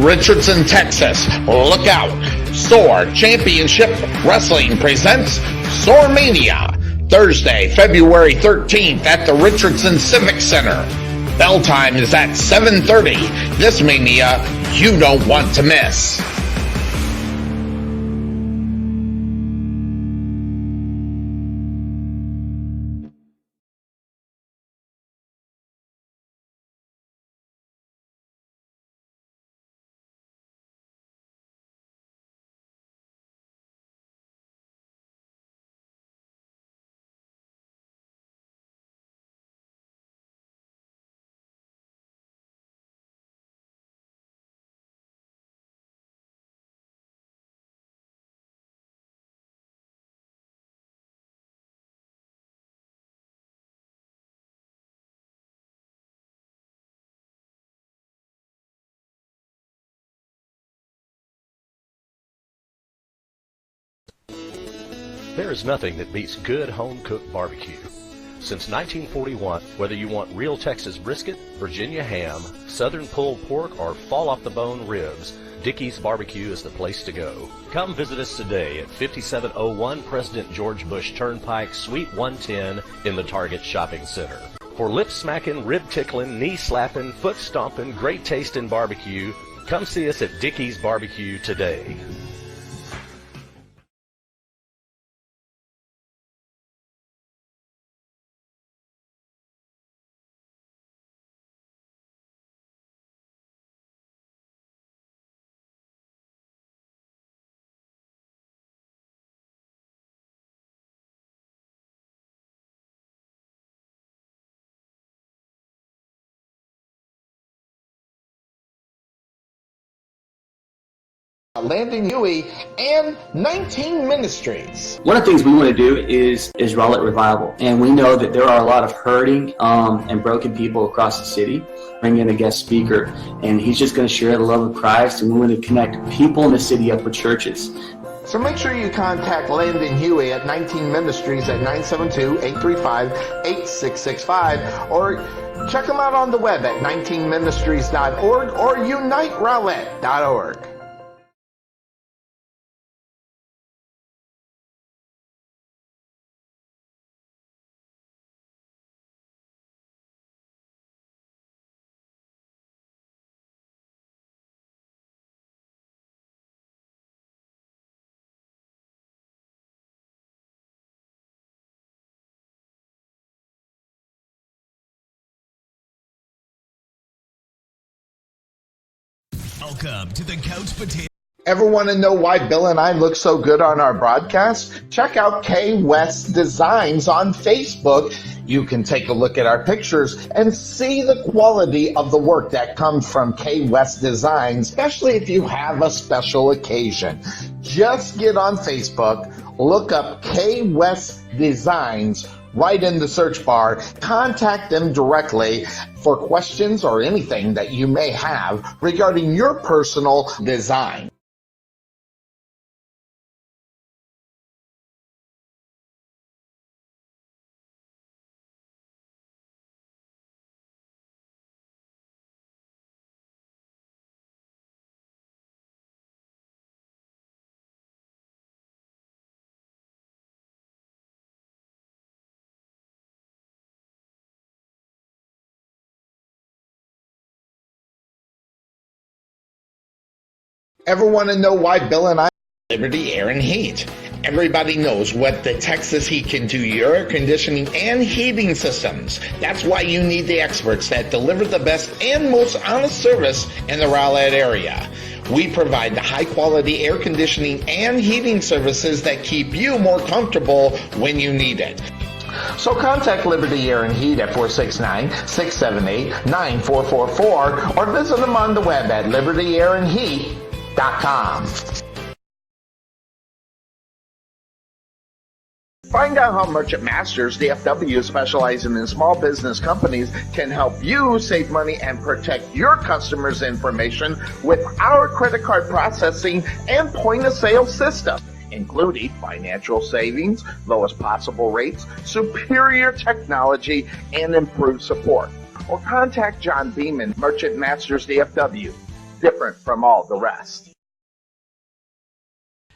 Richardson, Texas. Look out. SOAR Championship Wrestling presents SOARmania, Thursday, February 13th at the Richardson Civic Center. Bell time is at 7:30. This mania you don't want to miss. There is nothing that beats good home-cooked barbecue. Since 1941, whether you want real Texas brisket, Virginia ham, southern pulled pork, or fall-off-the-bone ribs, Dickey's Barbecue is the place to go. Come visit us today at 5701 President George Bush Turnpike, Suite 110 in the Target Shopping Center. For lip-smacking, rib-tickling, knee-slapping, foot-stomping, great-tasting barbecue, come see us at Dickey's Barbecue today. Landon Huey and 19 Ministries. One of the things we want to do is Rowlett Revival, and we know that there are a lot of hurting and broken people across the city. Bring in a guest speaker, and he's just going to share the love of Christ, and we want to connect people in the city up with churches. So make sure you contact Landon Huey at 19 Ministries at 972-835-8665, or check them out on the web at 19ministries.org or uniterowlett.org. Welcome to the Couch Potato. Ever want to know why Bill and I look so good on our broadcast? Check out K West Designs on Facebook. You can take a look at our pictures and see the quality of the work that comes from K West Designs, especially if you have a special occasion. Just get on Facebook, look up K West Designs right in the search bar, contact them directly for questions or anything that you may have regarding your personal design. Ever want to know why Bill and I Liberty Air and Heat? Everybody knows what the Texas Heat can do to your air conditioning and heating systems. That's why you need the experts that deliver the best and most honest service in the Rowlett area. We provide the high-quality air conditioning and heating services that keep you more comfortable when you need it. So contact Liberty Air and Heat at 469-678-9444 or visit them on the web at libertyairandheat.com. Find out how Merchant Masters, DFW, specializing in small business companies, can help you save money and protect your customers' information with our credit card processing and point-of-sale system, including financial savings, lowest possible rates, superior technology, and improved support. Or contact John Beeman, Merchant Masters, DFW, different from all the rest.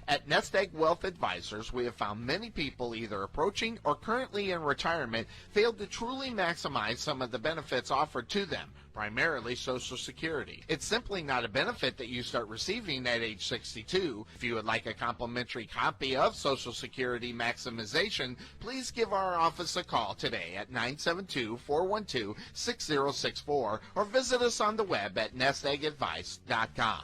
At Nest Egg Wealth Advisors, we have found many people either approaching or currently in retirement failed to truly maximize some of the benefits offered to them, primarily Social Security. It's simply not a benefit that you start receiving at age 62. If you would like a complimentary copy of Social Security Maximization, please give our office a call today at 972-412-6064 or visit us on the web at nesteggadvice.com.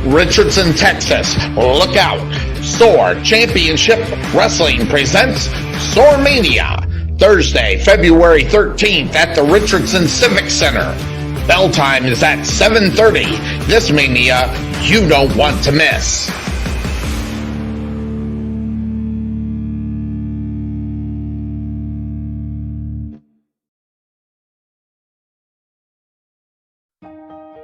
Richardson, Texas. Look out. SOAR Championship Wrestling presents SOARmania, Thursday, February 13th at the Richardson Civic Center. Bell time is at 7:30. This mania you don't want to miss.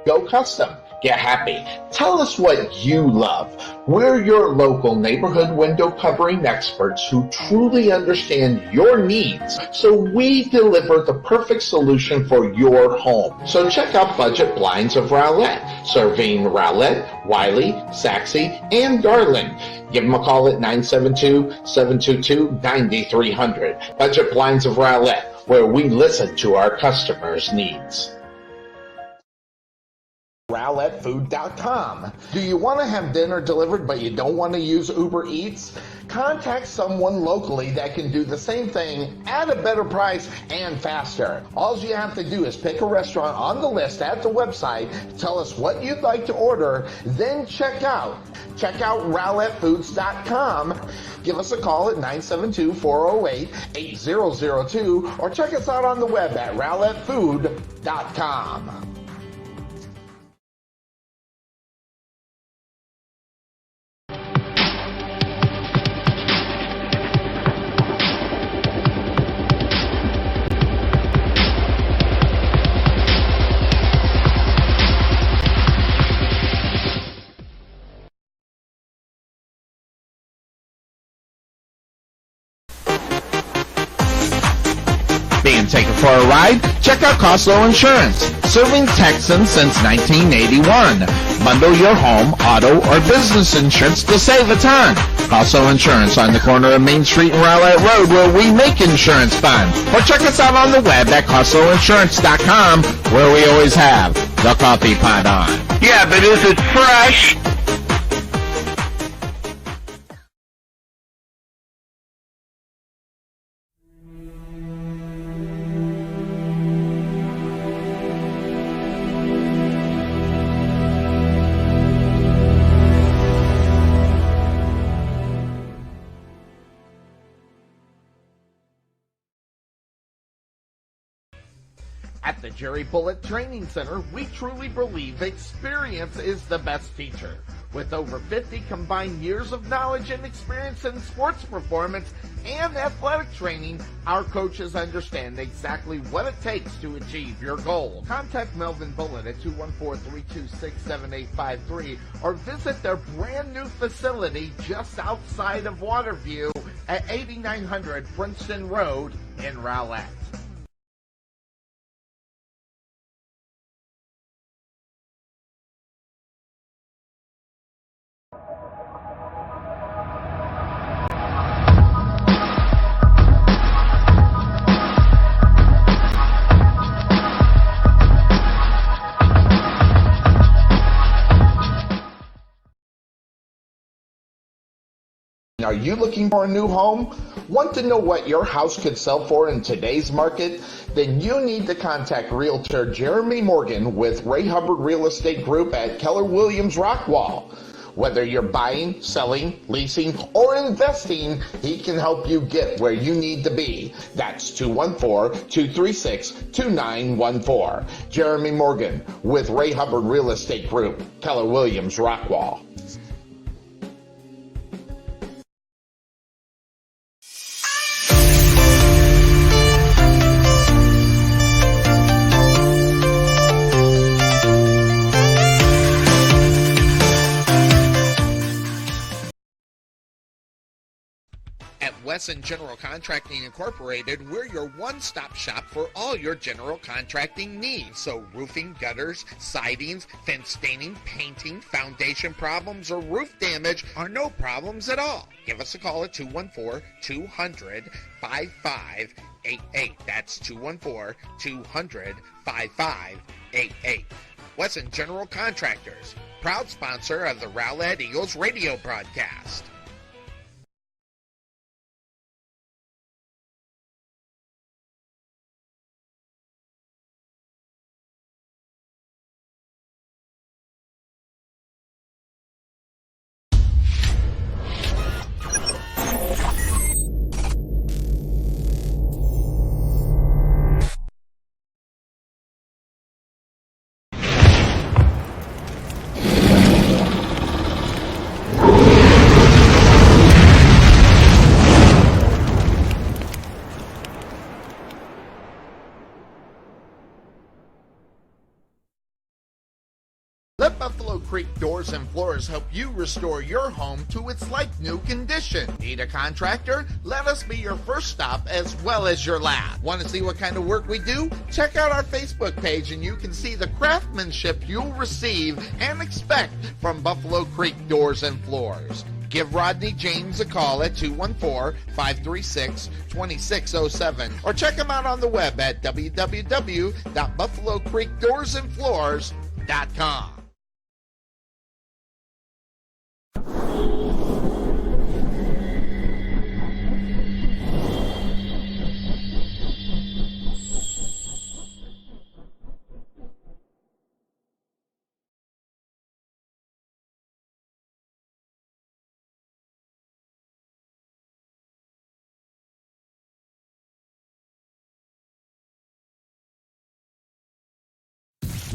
Go Custom. Get happy. Tell us what you love. We're your local neighborhood window covering experts who truly understand your needs, so we deliver the perfect solution for your home. So check out Budget Blinds of Rowlett, serving Rowlett, Wiley, Saxe, and Garland. Give them a call at 972-722-9300. Budget Blinds of Rowlett, where we listen to our customers' needs. RowlettFood.com. Do you want to have dinner delivered but you don't want to use Uber Eats? Contact someone locally that can do the same thing at a better price and faster. All you have to do is pick a restaurant on the list at the website, tell us what you'd like to order, then check out. Check out RowlettFoods.com. Give us a call at 972-408-8002 or check us out on the web at RowlettFood.com. Being taken for a ride? Check out Costco Insurance, serving Texans since 1981. Bundle your home, auto, or business insurance to save a ton. Costco Insurance on the corner of Main Street and Rowlett Road, where we make insurance fun. Or check us out on the web at CostcoInsurance.com, where we always have the coffee pot on. Yeah, but is it fresh? At the Jerry Bullitt Training Center, we truly believe experience is the best teacher. With over 50 combined years of knowledge and experience in sports performance and athletic training, our coaches understand exactly what it takes to achieve your goal. Contact Melvin Bullitt at 214-326-7853 or visit their brand new facility just outside of Waterview at 8900 Princeton Road in Rowlett. Are you looking for a new home? Want to know what your house could sell for in today's market? Then you need to contact Realtor Jeremy Morgan with Ray Hubbard Real Estate Group at Keller Williams Rockwall. Whether you're buying, selling, leasing, or investing, he can help you get where you need to be. That's 214-236-2914. Jeremy Morgan with Ray Hubbard Real Estate Group, Keller Williams Rockwall. Wesson General Contracting Incorporated, we're your one-stop shop for all your general contracting needs. So roofing, gutters, sidings, fence staining, painting, foundation problems, or roof damage are no problems at all. Give us a call at 214-200-5588. That's 214-200-5588. Wesson General Contractors, proud sponsor of the Rowlett Eagles radio broadcast. Let Buffalo Creek Doors and Floors help you restore your home to its like-new condition. Need a contractor? Let us be your first stop as well as your last. Want to see what kind of work we do? Check out our Facebook page and you can see the craftsmanship you'll receive and expect from Buffalo Creek Doors and Floors. Give Rodney James a call at 214-536-2607 or check him out on the web at www.buffalocreekdoorsandfloors.com.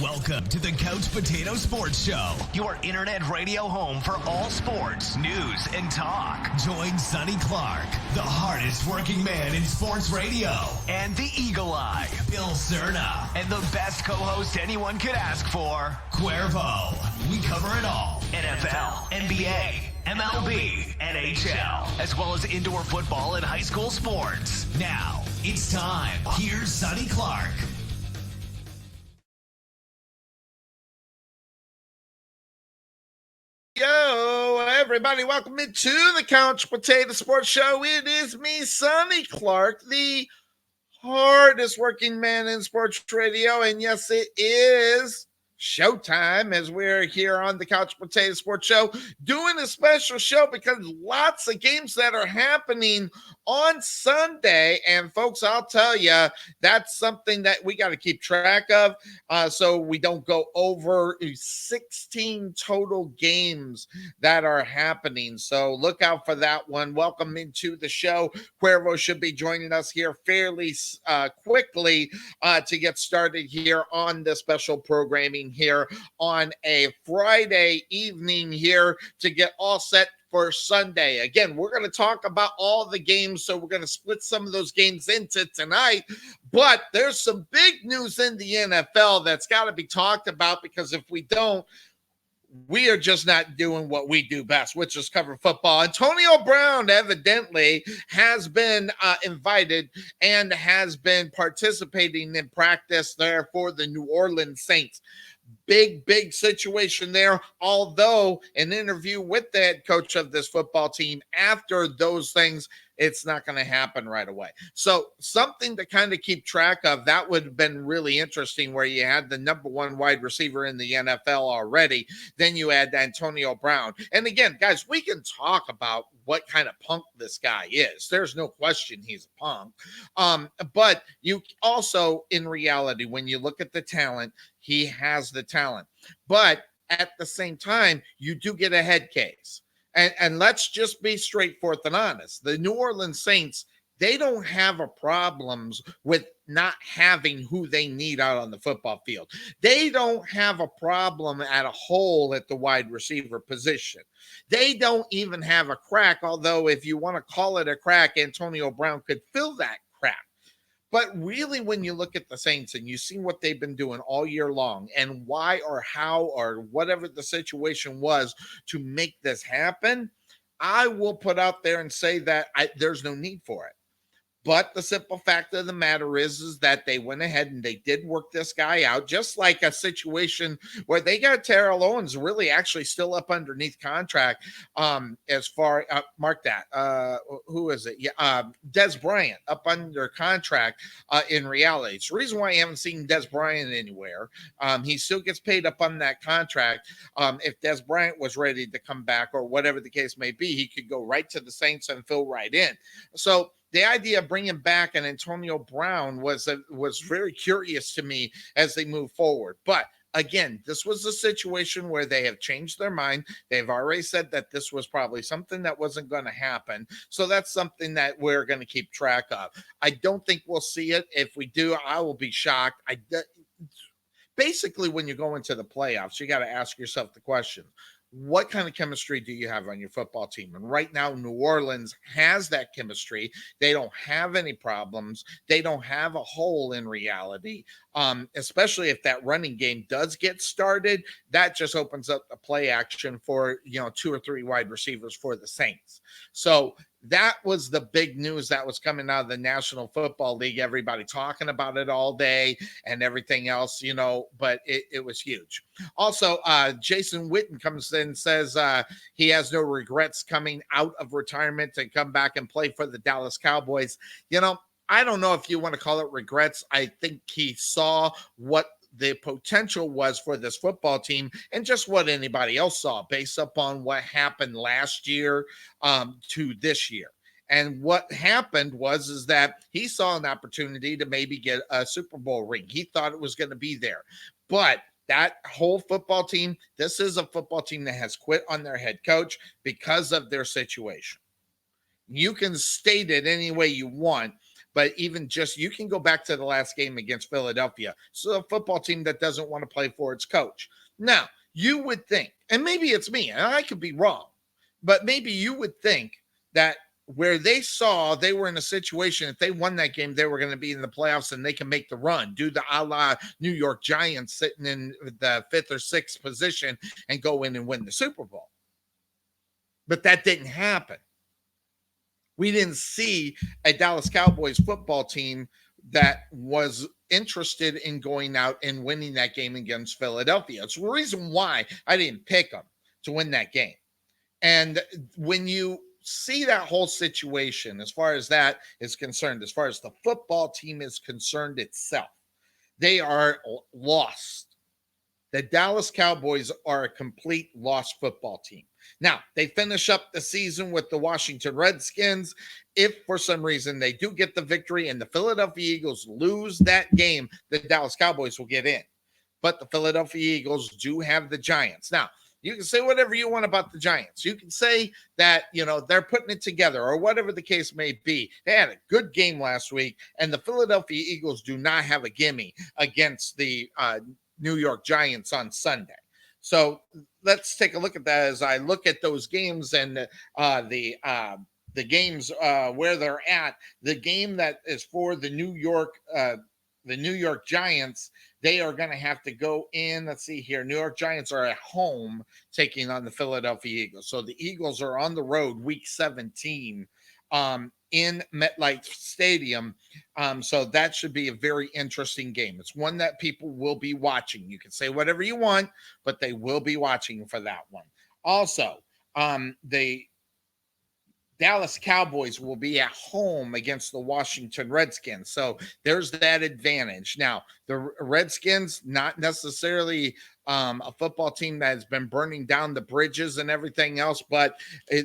Welcome to the Couch Potato Sports Show, your internet radio home for all sports, news, and talk. Join Sonny Clark, the hardest working man in sports radio, and the Eagle Eye, Bill Cerna, and the best co-host anyone could ask for, Cuervo. We cover it all. NFL, NBA, MLB, NHL, as well as indoor football and high school sports. Now, it's time. Here's Sonny Clark. Yo, everybody, welcome into the Couch Potato Sports Show. It is me, Sonny Clark, the hardest working man in sports radio. And yes, it is showtime as we're here on the Couch Potato Sports Show doing a special show because lots of games that are happening on Sunday. And folks, I'll tell you, that's something that we got to keep track of so we don't go over 16 total games that are happening. So look out for that one. Welcome into the show. Cuervo should be joining us here fairly quickly to get started here on the special programming here on a Friday evening here to get all set for Sunday. Again, we're going to talk about all the games, so we're going to split some of those games into tonight, but there's some big news in the NFL that's got to be talked about because if we don't, we are just not doing what we do best, which is cover football. Antonio Brown evidently has been invited and has been participating in practice there for the New Orleans Saints. Big situation there. Although an interview with the head coach of this football team after those things, it's not going to happen right away. So something to kind of keep track of. That would have been really interesting where you had the number one wide receiver in the NFL already. Then you add Antonio Brown. And again, guys, we can talk about what kind of punk this guy is. There's no question he's a punk. But you also, in reality, when you look at the talent, he has the talent. But at the same time, you do get a head case. And let's just be straightforward and honest. The New Orleans Saints, they don't have a problems with not having who they need out on the football field. They don't have a problem at a hole at the wide receiver position. They don't even have a crack, although if you want to call it a crack, Antonio Brown could fill that crack. But really, when you look at the Saints and you see what they've been doing all year long and why or how or whatever the situation was to make this happen, I will put out there and say that there's no need for it. But the simple fact of the matter is that they went ahead and they did work this guy out, just like a situation where they got Terrell Owens really actually still up underneath contract. As far mark that, who is it? Yeah, Des Bryant up under contract. In reality, it's the reason why I haven't seen Des Bryant anywhere. He still gets paid up on that contract. If Des Bryant was ready to come back or whatever the case may be, he could go right to the Saints and fill right in. So the idea of bringing back an Antonio Brown was very curious to me as they move forward. But again, this was a situation where they have changed their mind. They've already said that this was probably something that wasn't going to happen. So that's something that we're going to keep track of. I don't think we'll see it. If we do, I will be shocked. Basically, when you go into the playoffs, you got to ask yourself the question, what kind of chemistry do you have on your football team? And right now, New Orleans has that chemistry. They don't have any problems. They don't have a hole in reality, especially if that running game does get started. That just opens up the play action for, 2 or 3 wide receivers for the Saints. So that was the big news that was coming out of the National Football League. Everybody talking about it all day and everything else, but it was huge. Also, Jason Witten comes in and says he has no regrets coming out of retirement to come back and play for the Dallas Cowboys. I don't know if you want to call it regrets. I think he saw what the potential was for this football team and just what anybody else saw based upon what happened last year to this year. And what happened is that he saw an opportunity to maybe get a Super Bowl ring. He thought it was going to be there. But that whole football team, this is a football team that has quit on their head coach because of their situation. You can state it any way you want, but even just you can go back to the last game against Philadelphia. So a football team that doesn't want to play for its coach. Now, you would think, and maybe it's me, and I could be wrong, but maybe you would think that where they saw they were in a situation, if they won that game, they were going to be in the playoffs and they can make the run, do the a la New York Giants sitting in the 5th or 6th position and go in and win the Super Bowl. But that didn't happen. We didn't see a Dallas Cowboys football team that was interested in going out and winning that game against Philadelphia. It's the reason why I didn't pick them to win that game. And when you see that whole situation, as far as that is concerned, as far as the football team is concerned itself, they are lost. The Dallas Cowboys are a complete lost football team. Now, they finish up the season with the Washington Redskins. If for some reason they do get the victory and the Philadelphia Eagles lose that game, the Dallas Cowboys will get in. But the Philadelphia Eagles do have the Giants. Now, you can say whatever you want about the Giants. You can say that, they're putting it together or whatever the case may be. They had a good game last week, and the Philadelphia Eagles do not have a gimme against the New York Giants on Sunday. So let's take a look at that as I look at those games and the games where they're at. The game that is for the New York Giants, they are going to have to go in. Let's see here. New York Giants are at home taking on the Philadelphia Eagles. So the Eagles are on the road week 17 in MetLife Stadium. So that should be a very interesting game. It's one that people will be watching. You can say whatever you want, but they will be watching for that one. Also, the Dallas Cowboys will be at home against the Washington Redskins. So there's that advantage. Now, the Redskins, not necessarily a football team that has been burning down the bridges and everything else, but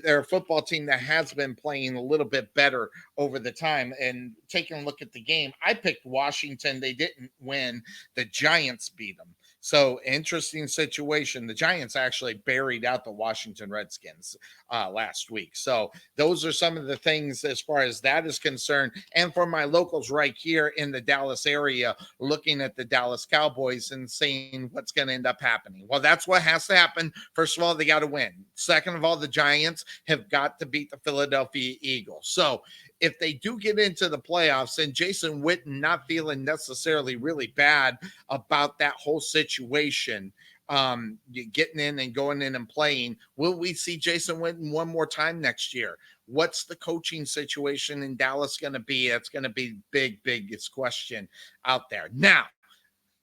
they're a football team that has been playing a little bit better over the time. And taking a look at the game, I picked Washington. They didn't win. The Giants beat them. So interesting situation. The Giants actually buried out the Washington Redskins last week. So those are some of the things as far as that is concerned. And for my locals right here in the Dallas area, looking at the Dallas Cowboys and seeing what's going to end up happening. Well, that's what has to happen. First of all, they got to win. Second of all, the Giants have got to beat the Philadelphia Eagles. So if they do get into the playoffs, and Jason Witten not feeling necessarily really bad about that whole situation, getting in and going in and playing. Will we see Jason Witten one more time next year? What's the coaching situation in Dallas going to be? That's going to be biggest question out there. Now,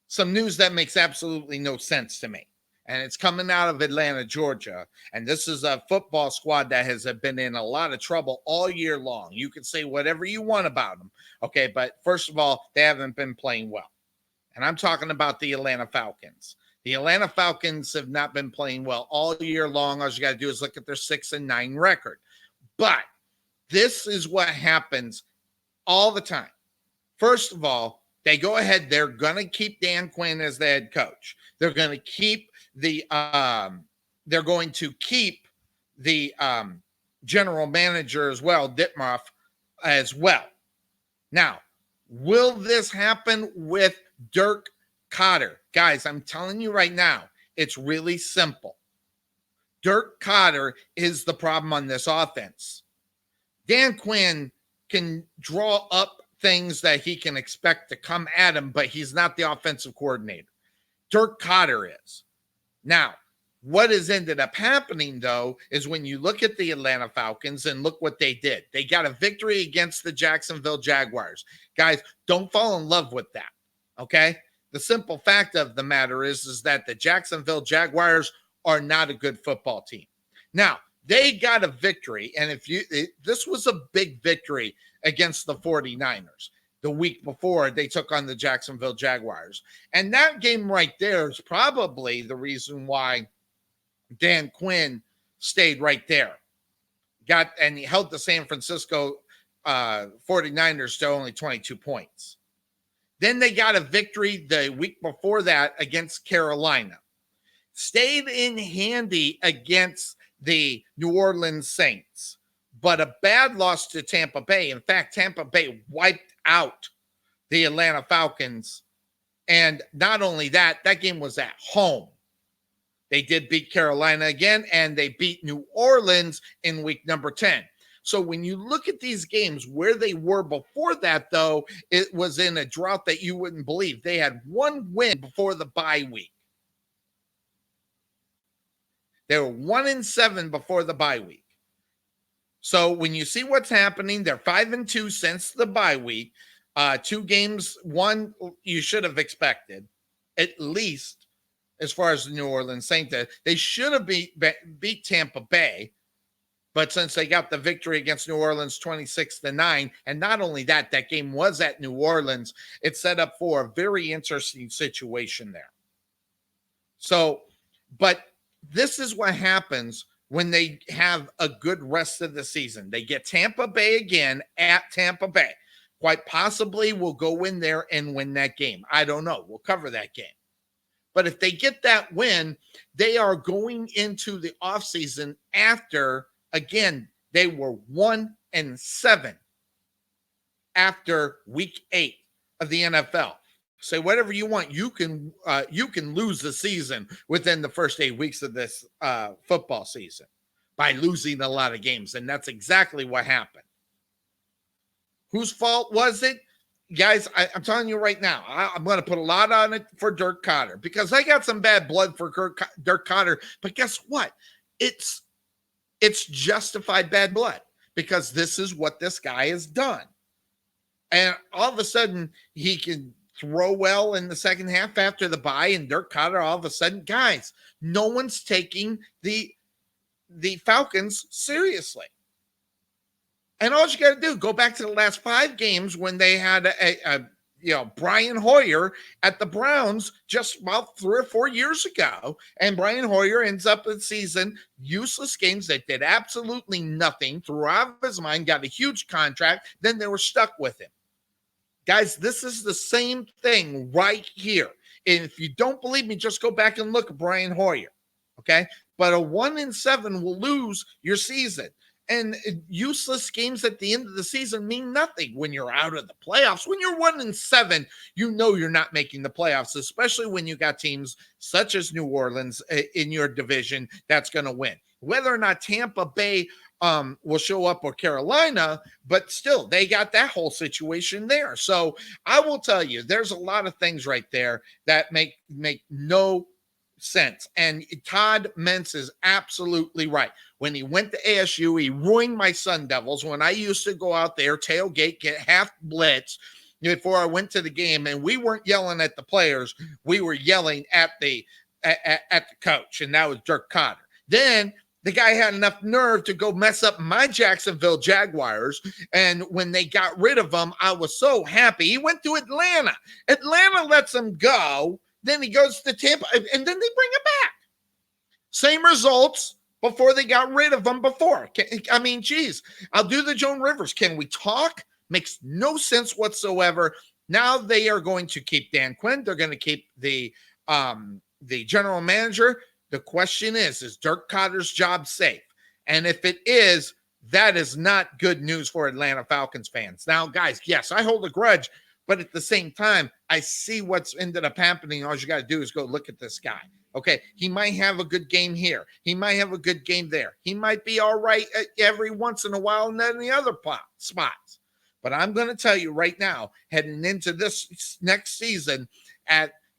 some news that makes absolutely no sense to me. And it's coming out of Atlanta, Georgia. And this is a football squad that has been in a lot of trouble all year long. You can say whatever you want about them. Okay, but first of all, they haven't been playing well. And I'm talking about the Atlanta Falcons. The Atlanta Falcons have not been playing well all year long. All you got to do is look at their 6-9 record. But this is what happens all the time. First of all, they go ahead. They're going to keep Dan Quinn as the head coach. They're going to keep the general manager as well, Dittmar, as well. Now, will this happen with Dirk Koetter? Guys, I'm telling you right now, it's really simple. Dirk Koetter is the problem on this offense. Dan Quinn can draw up things that he can expect to come at him, but he's not the offensive coordinator. Dirk Koetter is. Now, what has ended up happening, though, is when you look at the Atlanta Falcons and look what they did. They got a victory against the Jacksonville Jaguars. Guys, don't fall in love with that, okay? The simple fact of the matter is that the Jacksonville Jaguars are not a good football team. Now, they got a victory, and this was a big victory against the 49ers. The week before, they took on the Jacksonville Jaguars. And that game right there is probably the reason why Dan Quinn stayed right there. And he held the San Francisco 49ers to only 22 points. Then they got a victory the week before that against Carolina. Stayed in handy against the New Orleans Saints, but a bad loss to Tampa Bay. In fact, Tampa Bay wiped out the Atlanta Falcons. And not only that, that game was at home. They did beat Carolina again, and they beat New Orleans in week number 10. So when you look at these games where they were before that, though, it was in a drought that you wouldn't believe. They had one win before the bye week. They were 1-7 before the bye week. So when you see what's happening, they're 5-2 since the bye week. 2 games, one you should have expected, at least as far as the New Orleans Saints. They should have beat Tampa Bay, but since they got the victory against New Orleans 26-9, and not only that, that game was at New Orleans, it set up for a very interesting situation there. So, but this is what happens when they have a good rest of the season. They get Tampa Bay again at Tampa Bay. Quite possibly will go in there and win that game. I don't know. We'll cover that game. But if they get that win, they are going into the offseason after, again, they were 1-7 after week 8 of the NFL. Say whatever you want. You can lose the season within the first 8 weeks of this football season by losing a lot of games. And that's exactly what happened. Whose fault was it? Guys, I'm telling you right now, I'm going to put a lot on it for Dirk Koetter because I got some bad blood for Dirk Koetter. But guess what? It's justified bad blood because this is what this guy has done. And all of a sudden, he can throw well in the second half after the bye, and Dirk Koetter, all of a sudden, guys, no one's taking the Falcons seriously. And all you got to do, go back to the last 5 games when they had Brian Hoyer at the Browns just about 3 or 4 years ago. And Brian Hoyer ends up the season, useless games that did absolutely nothing, threw out of his mind, got a huge contract, then they were stuck with him. Guys, this is the same thing right here. And if you don't believe me, just go back and look at Brian Hoyer, okay? But a 1-7 will lose your season. And useless games at the end of the season mean nothing when you're out of the playoffs. When you're 1-7, you know you're not making the playoffs, especially when you got teams such as New Orleans in your division that's going to win. Whether or not Tampa Bay will show up or Carolina, but still, they got that whole situation there. So I will tell you, there's a lot of things right there that make no sense. And Todd Mintz is absolutely right. When he went to ASU, he ruined my Sun Devils. When I used to go out there, tailgate, get half blitz before I went to the game, and we weren't yelling at the players, we were yelling at the coach, and that was Dirk Cotter. Then the guy had enough nerve to go mess up my Jacksonville Jaguars, and when they got rid of him, I was so happy. He went to Atlanta. Atlanta lets him go. Then he goes to Tampa, and then they bring him back. Same results before they got rid of him before. I mean, geez, I'll do the Joan Rivers. Can we talk? Makes no sense whatsoever. Now they are going to keep Dan Quinn. They're going to keep the general manager. The question is Dirk Cotter's job safe? And if it is, that is not good news for Atlanta Falcons fans. Now, guys, yes, I hold a grudge, but at the same time, I see what's ended up happening. All you got to do is go look at this guy. Okay, he might have a good game here. He might have a good game there. He might be all right every once in a while and then the other spots. But I'm going to tell you right now, heading into this next season,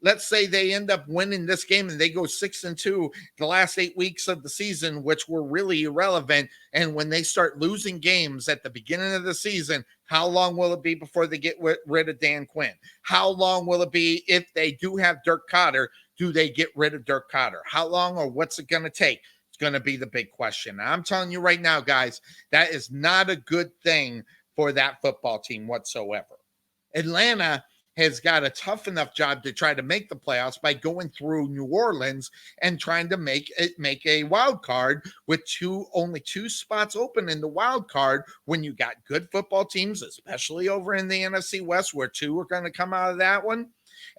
let's say they end up winning this game and they go 6-2 the last 8 weeks of the season, which were really irrelevant. And when they start losing games at the beginning of the season, how long will it be before they get rid of Dan Quinn? How long will it be if they do have Dirk Cotter? Do they get rid of Dirk Cotter? How long, or what's it going to take? It's going to be the big question. And I'm telling you right now, guys, that is not a good thing for that football team whatsoever. Atlanta has got a tough enough job to try to make the playoffs by going through New Orleans and trying to make a wild card with only two spots open in the wild card when you got good football teams, especially over in the NFC West, where two are going to come out of that one,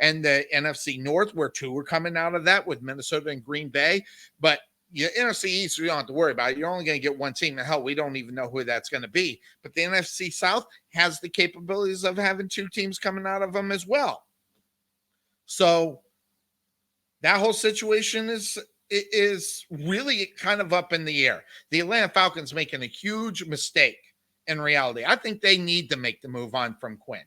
and the NFC North, where two are coming out of that with Minnesota and Green Bay. But your NFC East, we don't have to worry about it. You're only going to get one team. And hell, we don't even know who that's going to be. But the NFC South has the capabilities of having two teams coming out of them as well. So that whole situation is really kind of up in the air. The Atlanta Falcons making a huge mistake in reality. I think they need to make the move on from Quinn.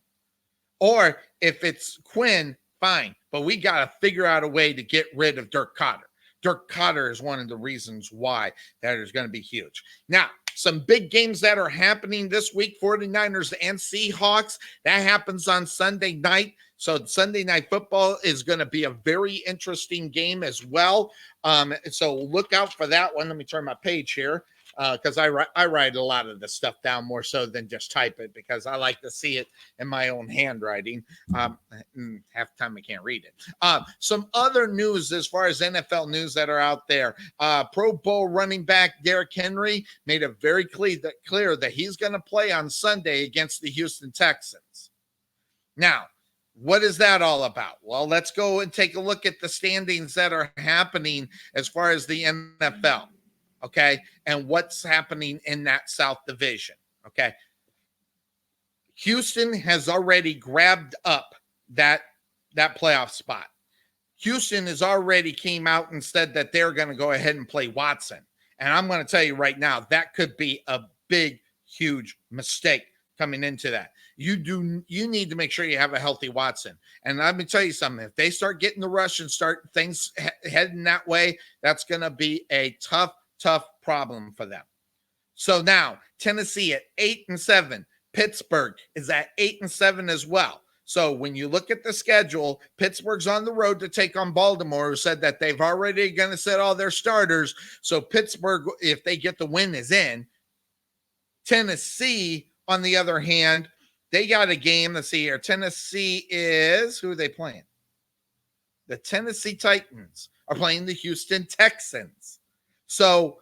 Or if it's Quinn, fine. But we got to figure out a way to get rid of Dirk Cotter. Dirk Cotter is one of the reasons why that is going to be huge. Now, some big games that are happening this week, 49ers and Seahawks. That happens on Sunday night. So Sunday Night Football is going to be a very interesting game as well. So look out for that one. Let me turn my page here. Because I write a lot of the stuff down more so than just type it, because I like to see it in my own handwriting. Half the time I can't read it. Some other news as far as NFL news that are out there. Pro Bowl running back Derrick Henry made it very clear that he's going to play on Sunday against the Houston Texans. Now, what is that all about? Well, let's go and take a look at the standings that are happening as far as the NFL. Okay, and what's happening in that South Division. Okay, Houston has already grabbed up that playoff spot. Houston has already came out and said that they're going to go ahead and play Watson. And I'm going to tell you right now, that could be a big, huge mistake coming into that. You need to make sure you have a healthy Watson. And let me tell you something. If they start getting the rush and start things heading that way, that's going to be a tough problem for them. So now Tennessee at 8-7, Pittsburgh is at 8-7 as well. So when you look at the schedule, Pittsburgh's on the road to take on Baltimore, who said that they've already going to set all their starters. So Pittsburgh, if they get the win, is in. Tennessee, on the other hand, they got a game. Let's see here. Tennessee is, who are they playing? The Tennessee Titans are playing the Houston Texans. So,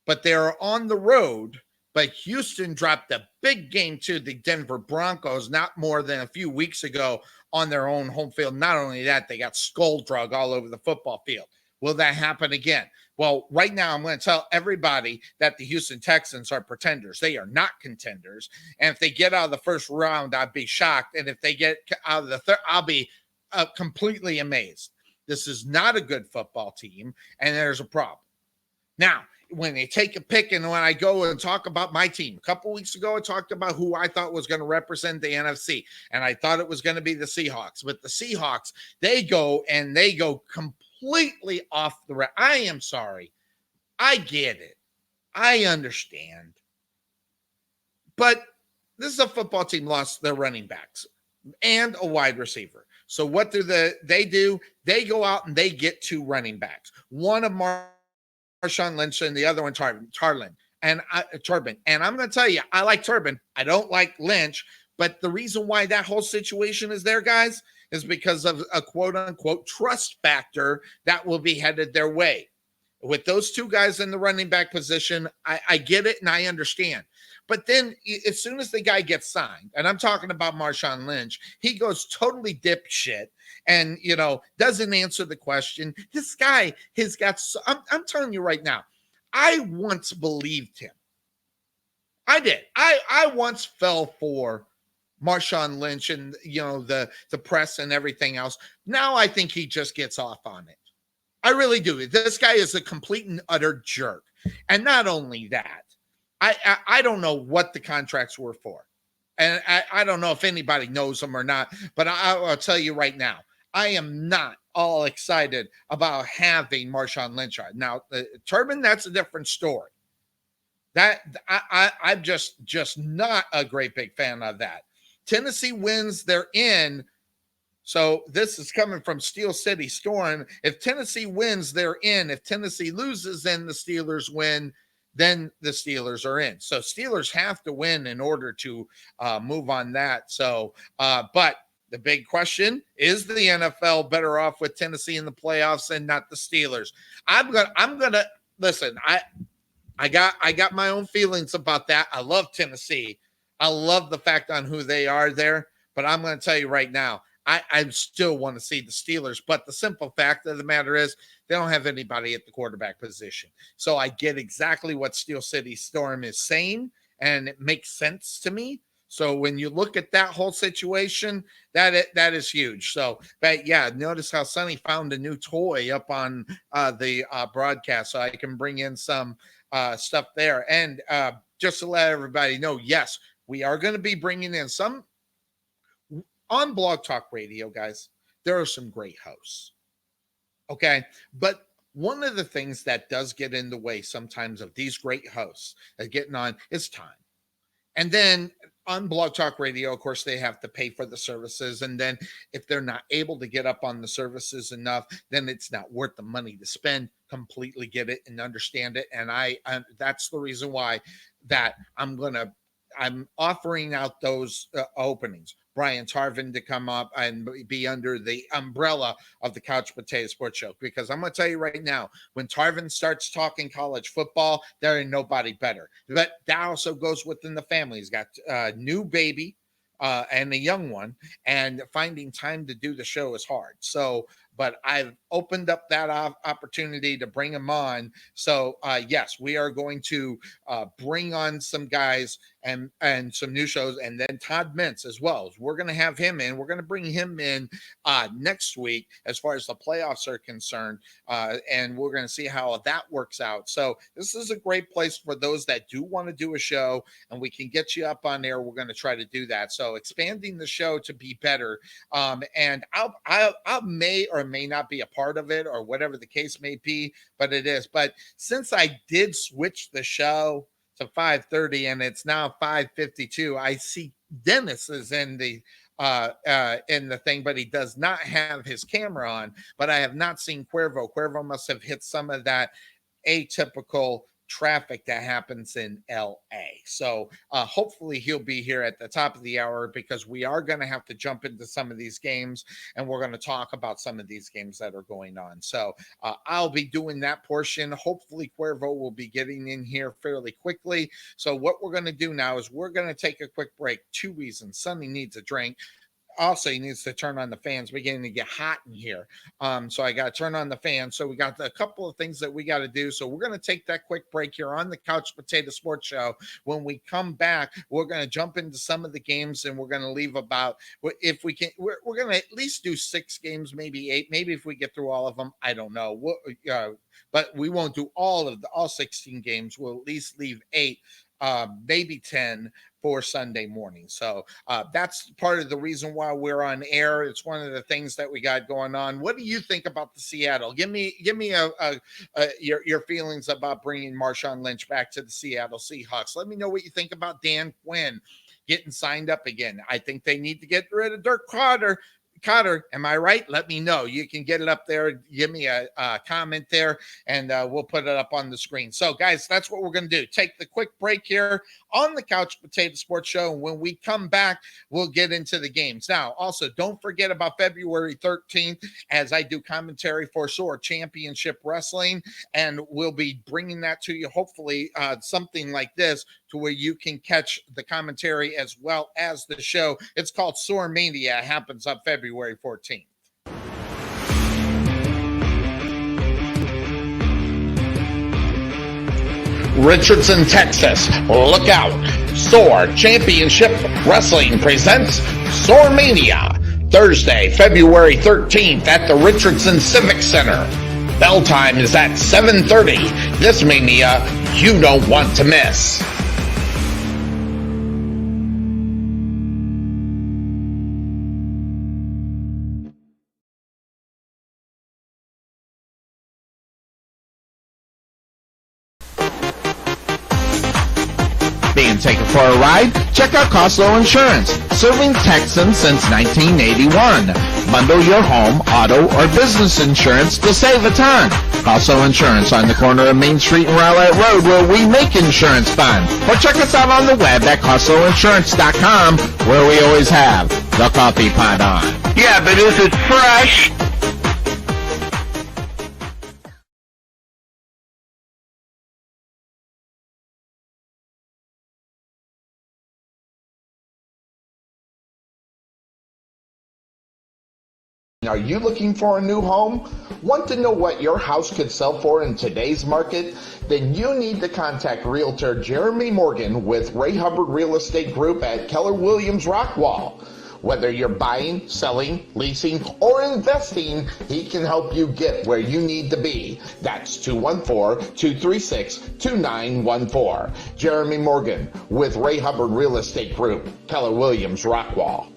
but they're on the road, but Houston dropped a big game to the Denver Broncos not more than a few weeks ago on their own home field. Not only that, they got skull drug all over the football field. Will that happen again? Well, right now I'm going to tell everybody that the Houston Texans are pretenders. They are not contenders. And if they get out of the first round, I'd be shocked. And if they get out of the third, I'll be completely amazed. This is not a good football team, and there's a problem. Now, when they take a pick, and when I go and talk about my team, a couple weeks ago, I talked about who I thought was going to represent the NFC, and I thought it was going to be the Seahawks. But the Seahawks, they go completely completely off the I am sorry. I get it. I understand. But this is a football team lost their running backs and a wide receiver. So what do they do? They go out and they get 2 running backs. One of Marshawn Lynch and the other one Turbin. And I'm going to tell you, I like Turbin. I don't like Lynch. But the reason why that whole situation is there, guys, is because of a quote-unquote trust factor that will be headed their way. With those 2 guys in the running back position, I get it and I understand. But then as soon as the guy gets signed, and I'm talking about Marshawn Lynch, he goes totally dipshit and, doesn't answer the question. This guy has got – I'm telling you right now, I once believed him. I did. I once fell for Marshawn Lynch and, the press and everything else. Now I think he just gets off on it. I really do. This guy is a complete and utter jerk. And not only that, I don't know what the contracts were for. And I don't know if anybody knows them or not, but I'll tell you right now, I am not all excited about having Marshawn Lynch on. Now, Turbin, that's a different story. That I'm just not a great big fan of that. Tennessee wins, they're in. So this is coming from Steel City Storm. If Tennessee wins, they're in. If Tennessee loses, then the Steelers win. Then the Steelers are in. So Steelers have to win in order to move on that. So, but the big question is: the NFL better off with Tennessee in the playoffs and not the Steelers? I'm gonna listen. I got my own feelings about that. I love Tennessee. I love the fact on who they are there. But I'm going to tell you right now, I still want to see the Steelers. But the simple fact of the matter is they don't have anybody at the quarterback position. So I get exactly what Steel City Storm is saying, and it makes sense to me. So when you look at that whole situation, that is huge. So, but yeah, notice how Sonny found a new toy up on the broadcast, so I can bring in some stuff there. And just to let everybody know, yes, we are going to be bringing in some on Blog Talk Radio, guys. There are some great hosts. Okay. But one of the things that does get in the way sometimes of these great hosts getting on is time. And then on Blog Talk Radio, of course, they have to pay for the services. And then if they're not able to get up on the services enough, then it's not worth the money to spend. Completely get it and understand it. And I that's the reason why that I'm offering out those openings. Brian Tarvin to come up and be under the umbrella of the Couch Potato Sports Show. Because I'm going to tell you right now, when Tarvin starts talking college football, there ain't nobody better. But that also goes within the family. He's got a new baby and a young one, and finding time to do the show is hard. So, but I've opened up that opportunity to bring him on. So, yes, we are going to bring on some guys and some new shows, and then Todd Mintz as well. We're going to have him in. We're going to bring him in next week as far as the playoffs are concerned, and we're going to see how that works out. So this is a great place for those that do want to do a show, and we can get you up on there. We're going to try to do that. So expanding the show to be better, and I may or may not be a part of it or whatever the case may be, but it is. But since I did switch the show to 5:30 and it's now 5:52, I see Dennis is in the thing, but he does not have his camera on. But I have not seen Cuervo. Cuervo must have hit some of that atypical traffic that happens in LA. So hopefully he'll be here at the top of the hour, because we are going to have to jump into some of these games, and we're going to talk about some of these games that are going on. So I'll be doing that portion. Hopefully Cuervo will be getting in here fairly quickly. So what we're going to do now is we're going to take a quick break. 2 reasons. Sonny needs a drink. Also, he needs to turn on the fans. Beginning to get hot in here. So I got to turn on the fan. So we got a couple of things that we got to do. So we're going to take that quick break here on the Couch Potato Sports Show. When we come back, we're going to jump into some of the games, and we're going to leave about, if we can, we're going to at least do 6 games, maybe 8. Maybe if we get through all of them, I don't know. But we won't do all 16 games. We'll at least leave 8 maybe 10 for Sunday morning. So that's part of the reason why we're on air. It's one of the things that we got going on. What do you think about the Seattle? Give me your feelings about bringing Marshawn Lynch back to the Seattle Seahawks. Let me know what you think about Dan Quinn getting signed up again. I think they need to get rid of Dirk Koetter. Am I right? Let me know. You can get it up there. Give me a comment there, and we'll put it up on the screen. So, guys, that's what we're going to do. Take the quick break here on the Couch Potato Sports Show. And when we come back, we'll get into the games. Now, also, don't forget about February 13th, as I do commentary for SOAR Championship Wrestling, and we'll be bringing that to you, hopefully, something like this, to where you can catch the commentary as well as the show. It's called SOAR Mania. It happens on February 14th. Richardson, Texas. Look out. SOAR Championship Wrestling presents SOAR Mania, Thursday, February 13th at the Richardson Civic Center. Bell time is at 7:30. This Mania you don't want to miss. Being taken for a ride? Check out Costco Insurance, serving Texans since 1981. Bundle your home, auto, or business insurance to save a ton. Costco Insurance on the corner of Main Street and Rowlett Road, where we make insurance fun. Or check us out on the web at CostcoInsurance.com, where we always have the coffee pot on. Yeah, but is it fresh? Are you looking for a new home? Want to know what your house could sell for in today's market? Then you need to contact Realtor Jeremy Morgan with Ray Hubbard Real Estate Group at Keller Williams Rockwall. Whether you're buying, selling, leasing, or investing, he can help you get where you need to be. That's 214-236-2914. Jeremy Morgan with Ray Hubbard Real Estate Group, Keller Williams Rockwall.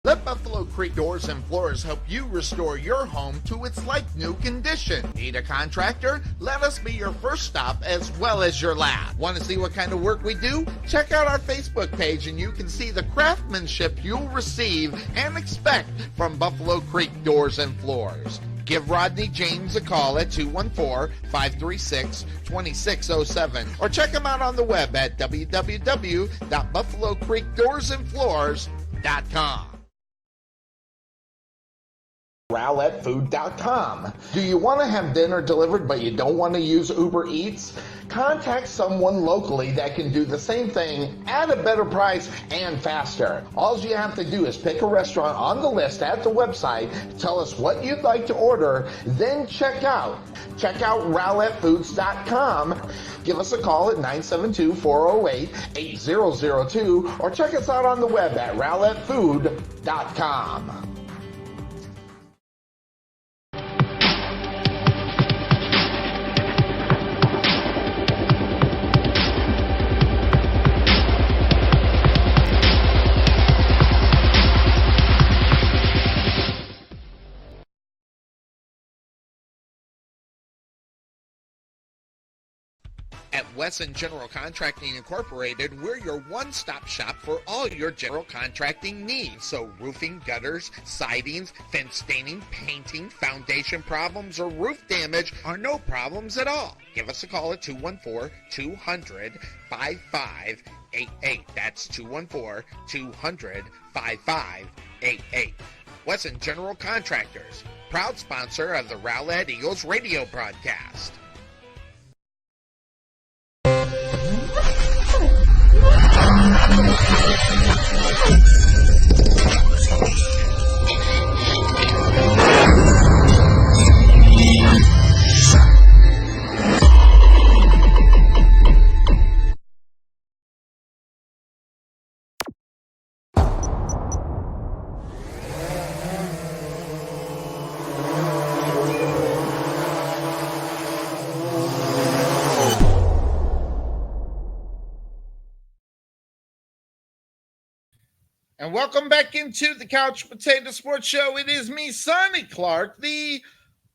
Let Buffalo Creek Doors and Floors help you restore your home to its like-new condition. Need a contractor? Let us be your first stop as well as your last. Want to see what kind of work we do? Check out our Facebook page and you can see the craftsmanship you'll receive and expect from Buffalo Creek Doors and Floors. Give Rodney James a call at 214-536-2607 or check him out on the web at www.buffalocreekdoorsandfloors.com. RowlettFood.com. Do you want to have dinner delivered but you don't want to use Uber Eats? Contact someone locally that can do the same thing at a better price and faster. All you have to do is pick a restaurant on the list at the website, tell us what you'd like to order, then check out. Check out RowlettFoods.com. Give us a call at 972-408-8002 or check us out on the web at RowlettFood.com. At Wesson General Contracting Incorporated, we're your one-stop shop for all your general contracting needs. So roofing, gutters, sidings, fence staining, painting, foundation problems, or roof damage are no problems at all. Give us a call at 214-200-5588. That's 214-200-5588. Wesson General Contractors, proud sponsor of the Rowlett Eagles radio broadcast. And welcome back into the Couch Potato Sports Show. It is me, Sonny Clark, the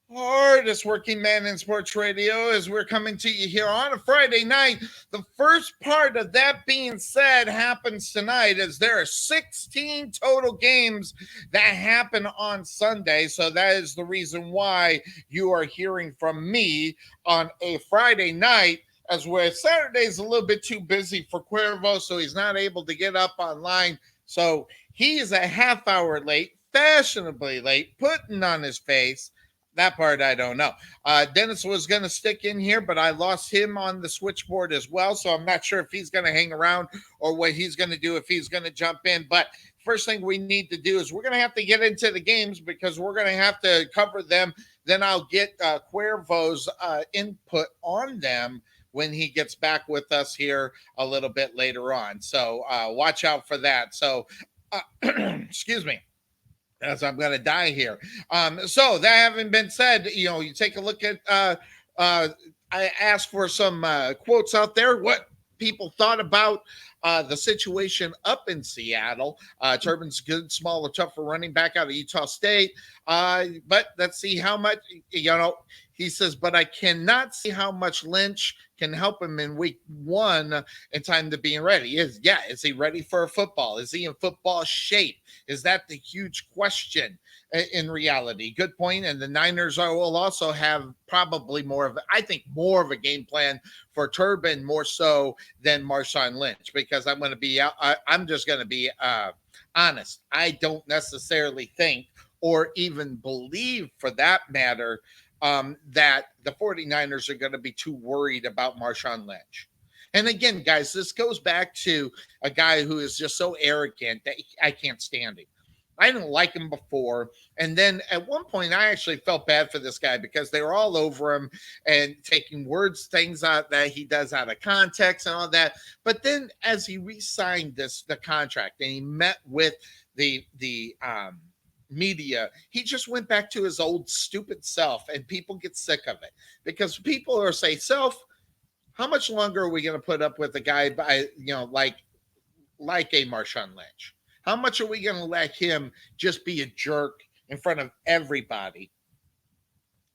hardest working man in sports radio, as we're coming to you here on a Friday night. The first part of that being said happens tonight, as there are 16 total games that happen on Sunday. So that is the reason why you are hearing from me on a Friday night, as where Saturday's a little bit too busy for Cuervo, so he's not able to get up online. So he is a half hour late, fashionably late, putting on his face. That part I don't know. Dennis was going to stick in here, but I lost him on the switchboard as well. So I'm not sure if he's going to hang around or what he's going to do, if he's going to jump in. But first thing we need to do is we're going to have to get into the games, because we're going to have to cover them. Then I'll get Cuervo's input on them when he gets back with us here a little bit later on. So watch out for that. So excuse me, as I'm going to die here. So that having been said, you take a look at, I asked for some quotes out there, what people thought about the situation up in Seattle. Turbin's good, smaller, tougher running back out of Utah State. But let's see how much, he says, but I cannot see how much Lynch can help him in week one in time to being ready. Is he ready for football? Is he in football shape? Is that the huge question in reality? Good point. And the Niners will also have probably more of a game plan for Turbin, more so than Marshawn Lynch, because I'm just going to be honest. I don't necessarily think, or even believe for that matter, that the 49ers are going to be too worried about Marshawn Lynch. And again, guys, this goes back to a guy who is just so arrogant that I can't stand him. I didn't like him before. And then at one point, I actually felt bad for this guy, because they were all over him and taking things out that he does out of context and all that. But then as he re-signed the contract, and he met with the media, he just went back to his old stupid self, and people get sick of it, because people are saying, self, how much longer are we going to put up with a guy like a Marshawn Lynch? How much are we going to let him just be a jerk in front of everybody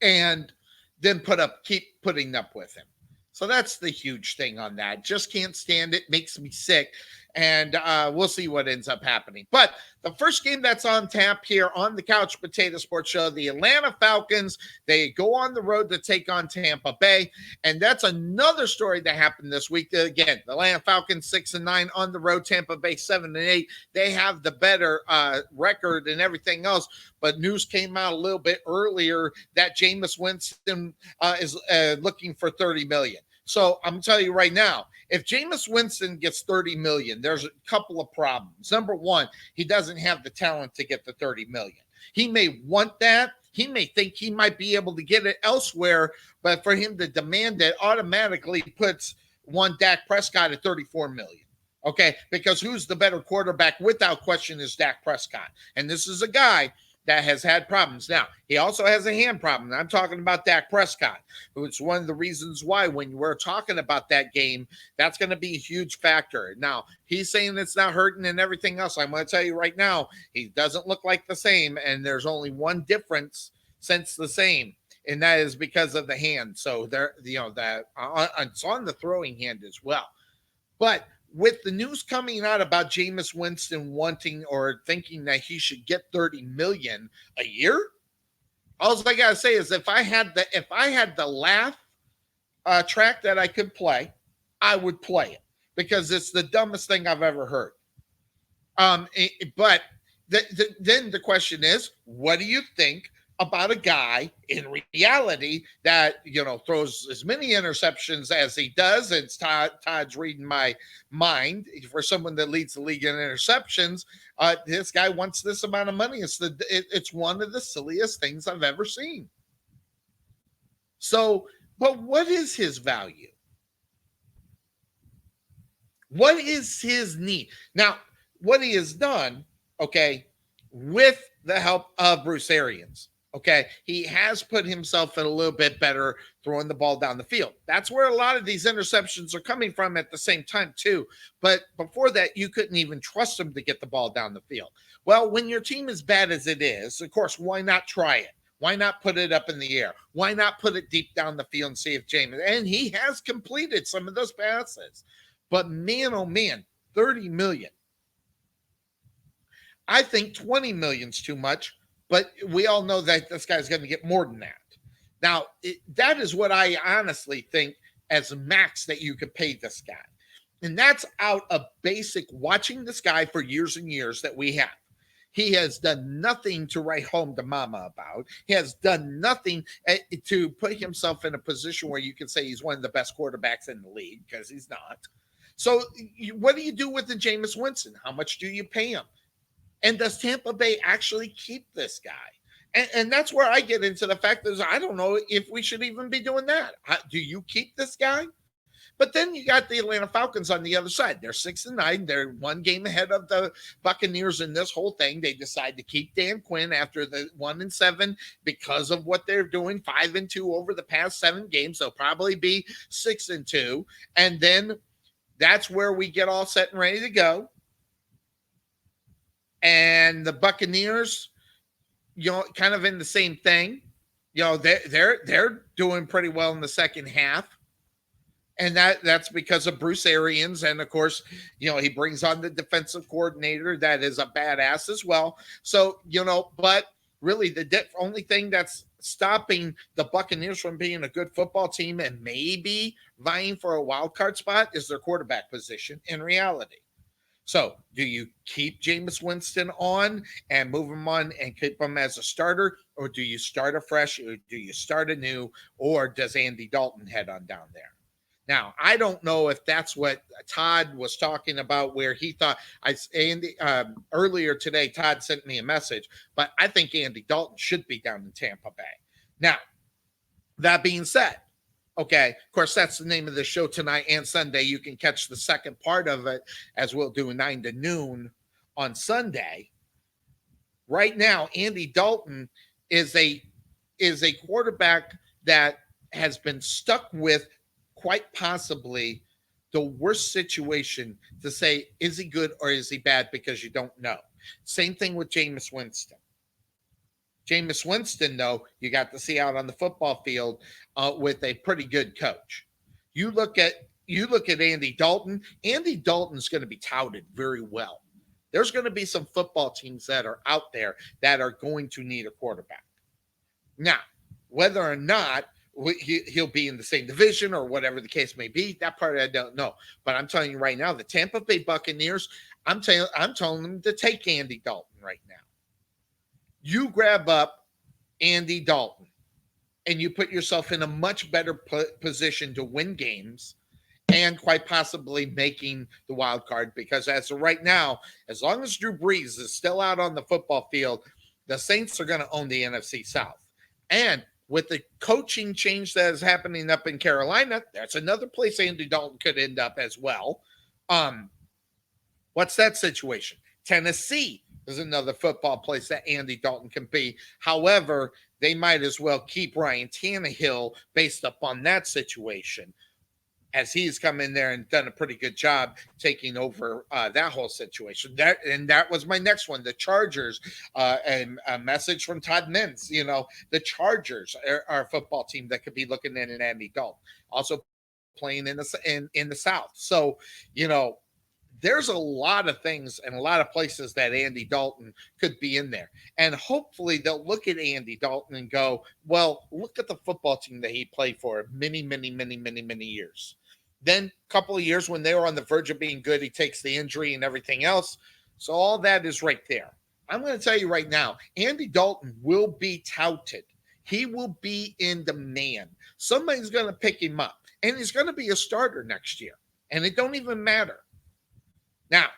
and then keep putting up with him? So that's the huge thing on that. Just can't stand it. Makes me sick. And we'll see what ends up happening. But the first game that's on tap here on the Couch Potato Sports Show, the Atlanta Falcons, they go on the road to take on Tampa Bay. And that's another story that happened this week. Again, the Atlanta Falcons 6-9 on the road, Tampa Bay 7-8. They have the better record and everything else. But news came out a little bit earlier that Jameis Winston is looking for $30 million. So I'm telling you right now, if Jameis Winston gets $30 million, there's a couple of problems. Number one, he doesn't have the talent to get the $30 million. He may want that. He may think he might be able to get it elsewhere, but for him to demand it automatically puts one Dak Prescott at $34 million. Okay, because who's the better quarterback without question is Dak Prescott. And this is a guy that has had problems. Now, he also has a hand problem. I'm talking about Dak Prescott, who is one of the reasons why when we're talking about that game, that's going to be a huge factor. Now, he's saying it's not hurting and everything else. I'm going to tell you right now, he doesn't look like the same, and there's only one difference since the same, and that is because of the hand. So there, it's on the throwing hand as well. But with the news coming out about Jameis Winston wanting or thinking that he should get $30 million a year, all I gotta say is if I had the laugh track that I could play, I would play it, because it's the dumbest thing I've ever heard. But then the question is, what do you think about a guy in reality that, throws as many interceptions as he does? And Todd's reading my mind. For someone that leads the league in interceptions, this guy wants this amount of money. It's one of the silliest things I've ever seen. So, but what is his value? What is his need? Now, what he has done, okay, with the help of Bruce Arians, Okay, he has put himself in a little bit better throwing the ball down the field. That's where a lot of these interceptions are coming from at the same time, too. But before that, you couldn't even trust him to get the ball down the field. Well, when your team is bad as it is, of course, why not try it? Why not put it up in the air? Why not put it deep down the field and see if Jameis? And he has completed some of those passes. But man, oh man, 30 million. I think 20 million's too much. But we all know that this guy's going to get more than that. Now, that is what I honestly think as max that you could pay this guy. And that's out of basic watching this guy for years and years that we have. He has done nothing to write home to mama about. He has done nothing to put himself in a position where you can say he's one of the best quarterbacks in the league, because he's not. So what do you do with the Jameis Winston? How much do you pay him? And does Tampa Bay actually keep this guy? And that's where I get into the fact that I don't know if we should even be doing that. Do you keep this guy? But then you got the Atlanta Falcons on the other side. They're 6-9. They're one game ahead of the Buccaneers in this whole thing. They decide to keep Dan Quinn after the 1-7 because of what they're doing. 5-2 over the past 7 games. They'll probably be 6-2. And then that's where we get all set and ready to go. And the Buccaneers, kind of in the same thing. They're doing pretty well in the second half. And that's because of Bruce Arians. And of course, he brings on the defensive coordinator that is a badass as well. So, but really the only thing that's stopping the Buccaneers from being a good football team and maybe vying for a wild card spot is their quarterback position in reality. So do you keep Jameis Winston on and move him on and keep him as a starter, or do you start afresh, or do you start anew, or does Andy Dalton head on down there? Now, I don't know if that's what Todd was talking about, where he thought earlier today, Todd sent me a message, but I think Andy Dalton should be down in Tampa Bay. Now, that being said, okay, of course, that's the name of the show tonight and Sunday. You can catch the second part of it as we'll do 9 to noon on Sunday. Right now, Andy Dalton is a quarterback that has been stuck with quite possibly the worst situation to say, is he good or is he bad, because you don't know. Same thing with Jameis Winston. Jameis Winston, though, you got to see out on the football field with a pretty good coach. You look at Andy Dalton. Andy Dalton's going to be touted very well. There's going to be some football teams that are out there that are going to need a quarterback. Now, whether or not he'll be in the same division or whatever the case may be, that part I don't know. But I'm telling you right now, the Tampa Bay Buccaneers, I'm telling them to take Andy Dalton right now. You grab up Andy Dalton and you put yourself in a much better position to win games and quite possibly making the wild card, because as of right now, as long as Drew Brees is still out on the football field, the Saints are going to own the NFC South. And with the coaching change that is happening up in Carolina, that's another place Andy Dalton could end up as well. What's that situation? Tennessee is another football place that Andy Dalton can be. However, they might as well keep Ryan Tannehill based upon that situation, as he's come in there and done a pretty good job taking over that whole situation. That was my next one. The Chargers, and a message from Todd Mintz. The Chargers are a football team that could be looking at an Andy Dalton, also playing in the South. So, there's a lot of things and a lot of places that Andy Dalton could be in there. And hopefully they'll look at Andy Dalton and go, well, look at the football team that he played for many, many, many, many, many years. Then a couple of years when they were on the verge of being good, he takes the injury and everything else. So all that is right there. I'm going to tell you right now, Andy Dalton will be touted. He will be in demand. Somebody's going to pick him up, and he's going to be a starter next year. And it don't even matter. Now,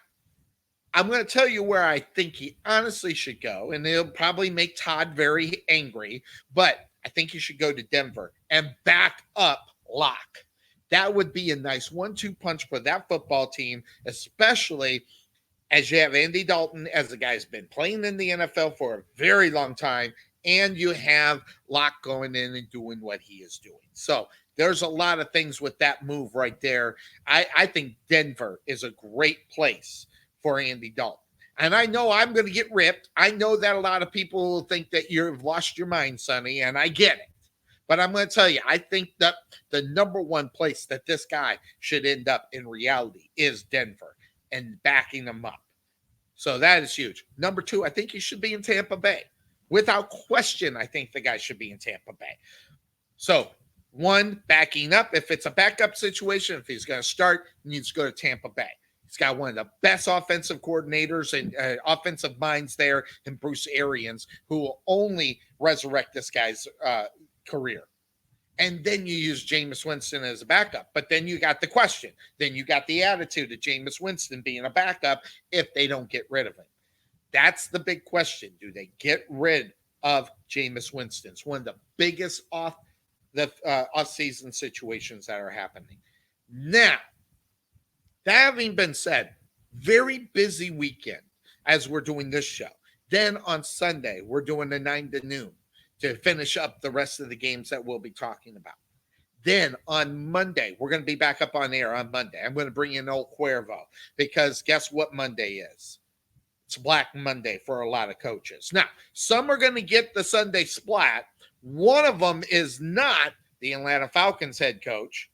I'm going to tell you where I think he honestly should go, and it'll probably make Todd very angry, but I think he should go to Denver and back up Locke. That would be a nice 1-2 punch for that football team, especially as you have Andy Dalton as a guy who's been playing in the NFL for a very long time, and you have Locke going in and doing what he is doing. So there's a lot of things with that move right there. I think Denver is a great place for Andy Dalton. And I know I'm going to get ripped. I know that a lot of people will think that you've lost your mind, Sonny, and I get it. But I'm going to tell you, I think that the number one place that this guy should end up in reality is Denver and backing him up. So that is huge. Number two, I think he should be in Tampa Bay. Without question, I think the guy should be in Tampa Bay. So, one, backing up. If it's a backup situation, if he's going to start, he needs to go to Tampa Bay. He's got one of the best offensive coordinators and offensive minds there in Bruce Arians, who will only resurrect this guy's career. And then you use Jameis Winston as a backup. But then you got the question. Then you got the attitude of Jameis Winston being a backup if they don't get rid of him. That's the big question. Do they get rid of Jameis Winston? It's one of the biggest off-season situations that are happening. Now, that having been said, very busy weekend as we're doing this show. Then on Sunday, we're doing the 9 to noon to finish up the rest of the games that we'll be talking about. Then on Monday, we're going to be back up on air on Monday. I'm going to bring in old Cuervo because guess what Monday is? It's Black Monday for a lot of coaches. Now, some are going to get the Sunday splat. One of them is not the Atlanta Falcons head coach.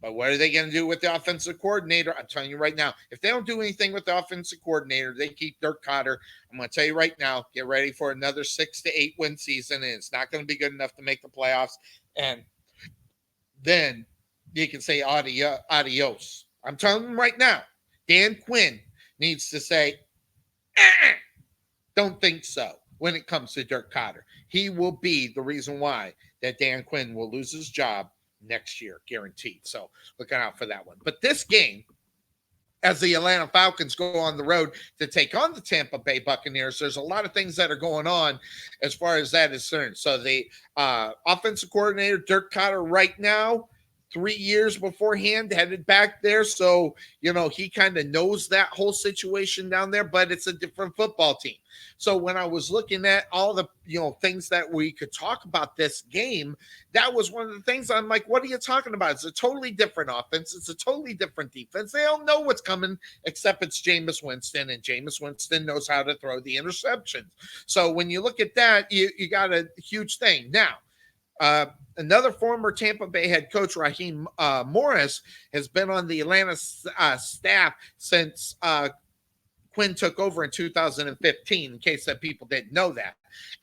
But what are they going to do with the offensive coordinator? I'm telling you right now, if they don't do anything with the offensive coordinator, they keep Dirk Koetter. I'm going to tell you right now, get ready for another 6 to 8 win season, and it's not going to be good enough to make the playoffs. And then you can say adios. I'm telling them right now, Dan Quinn needs to say, don't think so when it comes to Dirk Koetter. He will be the reason why that Dan Quinn will lose his job next year, guaranteed. So looking out for that one. But this game, as the Atlanta Falcons go on the road to take on the Tampa Bay Buccaneers, there's a lot of things that are going on as far as that is concerned. So the offensive coordinator, Dirk Koetter, right now, 3 years beforehand, headed back there. So, he kind of knows that whole situation down there, but it's a different football team. So when I was looking at all the, things that we could talk about this game, that was one of the things I'm like, what are you talking about? It's a totally different offense. It's a totally different defense. They don't know what's coming except it's Jameis Winston, and Jameis Winston knows how to throw the interceptions. So when you look at that, you got a huge thing. Now, another former Tampa Bay head coach, Raheem Morris, has been on the Atlanta staff since Quinn took over in 2015, in case that people didn't know that.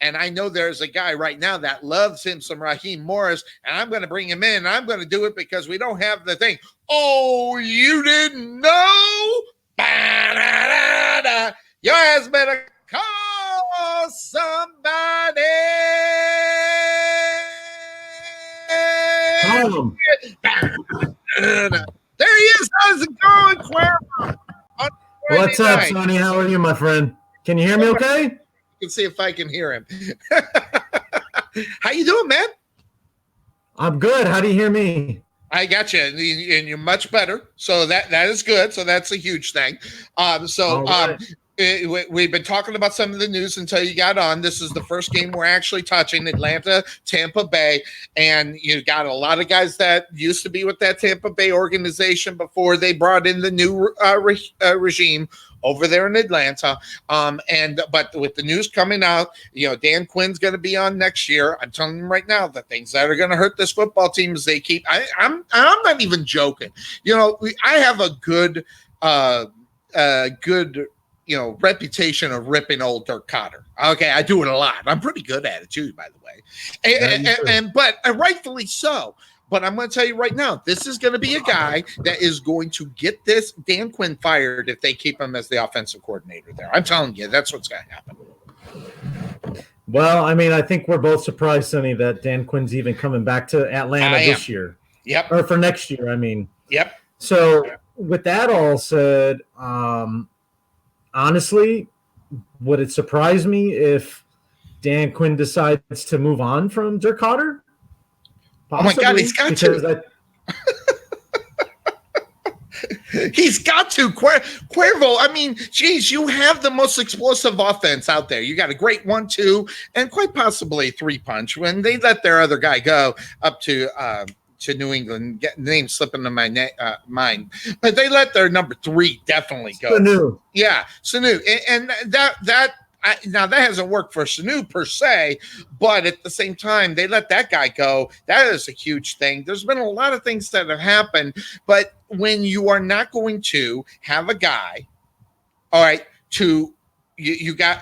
And I know there's a guy right now that loves him some Raheem Morris, and I'm going to bring him in, and I'm going to do it because we don't have the thing. Oh, you didn't know? Ba-da-da-da. Your ass better call somebody. There he is. How's it going, Cuervo? What's up, Sonny? How are you, my friend? Can you hear me okay? You can see if I can hear him. How you doing, man? I'm good. How do you hear me? I got you, and you're much better. So that is good. So that's a huge thing. We've been talking about some of the news until you got on. This is the first game we're actually touching, Atlanta, Tampa Bay. And you got a lot of guys that used to be with that Tampa Bay organization before they brought in the new regime over there in Atlanta. But with the news coming out, Dan Quinn's going to be on next year. I'm telling you right now, the things that are going to hurt this football team is they keep. I'm not even joking. I have a good reputation of ripping old Dirk Koetter. Okay, I do it a lot. I'm pretty good at it too, by the way. But rightfully so. But I'm going to tell you right now, this is going to be a guy that is going to get this Dan Quinn fired if they keep him as the offensive coordinator there. I'm telling you, that's what's going to happen. Well, I think we're both surprised, Sonny, that Dan Quinn's even coming back to Atlanta this year. Yep. Or for next year, Yep. So with that all said, honestly, would it surprise me if Dan Quinn decides to move on from Dirk Koetter? Possibly, oh my God, he's got to. He's got to. Cuervo, I mean, geez, you have the most explosive offense out there. You got a great 1-2 and quite possibly 3-punch. When they let their other guy go up to New England, get name slipping in my mind, but they let their number 3 definitely go. Sanu. Yeah, Sanu. And now that hasn't worked for Sanu per se, but at the same time, they let that guy go. That is a huge thing. There's been a lot of things that have happened, but when you are not going to have a guy, all right, you got,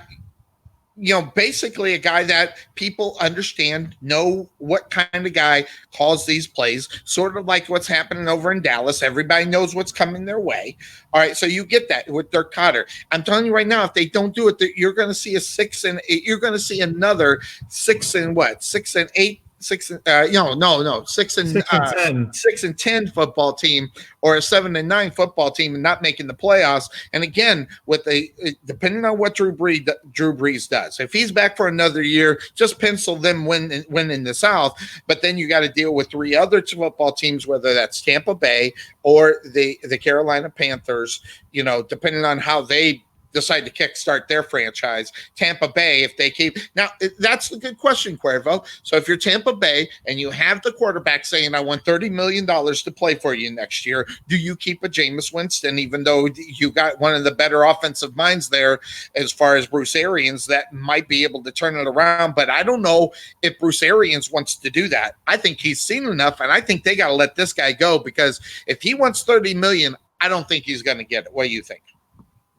basically a guy that people understand, know what kind of guy calls these plays, sort of like what's happening over in Dallas. Everybody knows what's coming their way. All right, so you get that with Dirk Cotter. I'm telling you right now, if they don't do it, you're going to see a 6-8. You're going to see another 6-8. 6-10 football team, or a 7-9 football team, and not making the playoffs. And again, depending on what Drew Brees does, if he's back for another year, just pencil them win in the South. But then you got to deal with 3 other football teams, whether that's Tampa Bay or the Carolina Panthers. Depending on how they decide to kickstart their franchise. Tampa Bay, if they keep – now, that's a good question, Cuervo. So if you're Tampa Bay and you have the quarterback saying, I want $30 million to play for you next year, do you keep a Jameis Winston, even though you got one of the better offensive minds there as far as Bruce Arians that might be able to turn it around? But I don't know if Bruce Arians wants to do that. I think he's seen enough, and I think they got to let this guy go, because if he wants $30 million, I don't think he's going to get it. What do you think?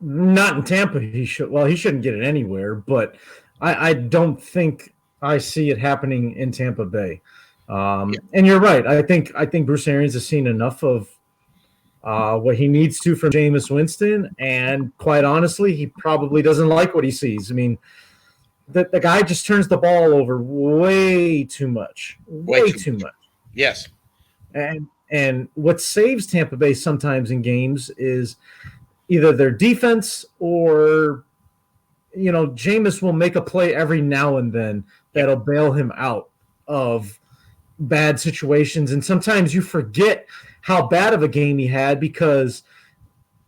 Not in Tampa. He shouldn't get it anywhere, but I don't think I see it happening in Tampa Bay. And you're right. I think Bruce Arians has seen enough of what he needs to from Jameis Winston, and quite honestly, he probably doesn't like what he sees. I mean, the guy just turns the ball over way too much. Way too much. Yes. And what saves Tampa Bay sometimes in games is either their defense or, Jameis will make a play every now and then that'll bail him out of bad situations. And sometimes you forget how bad of a game he had, because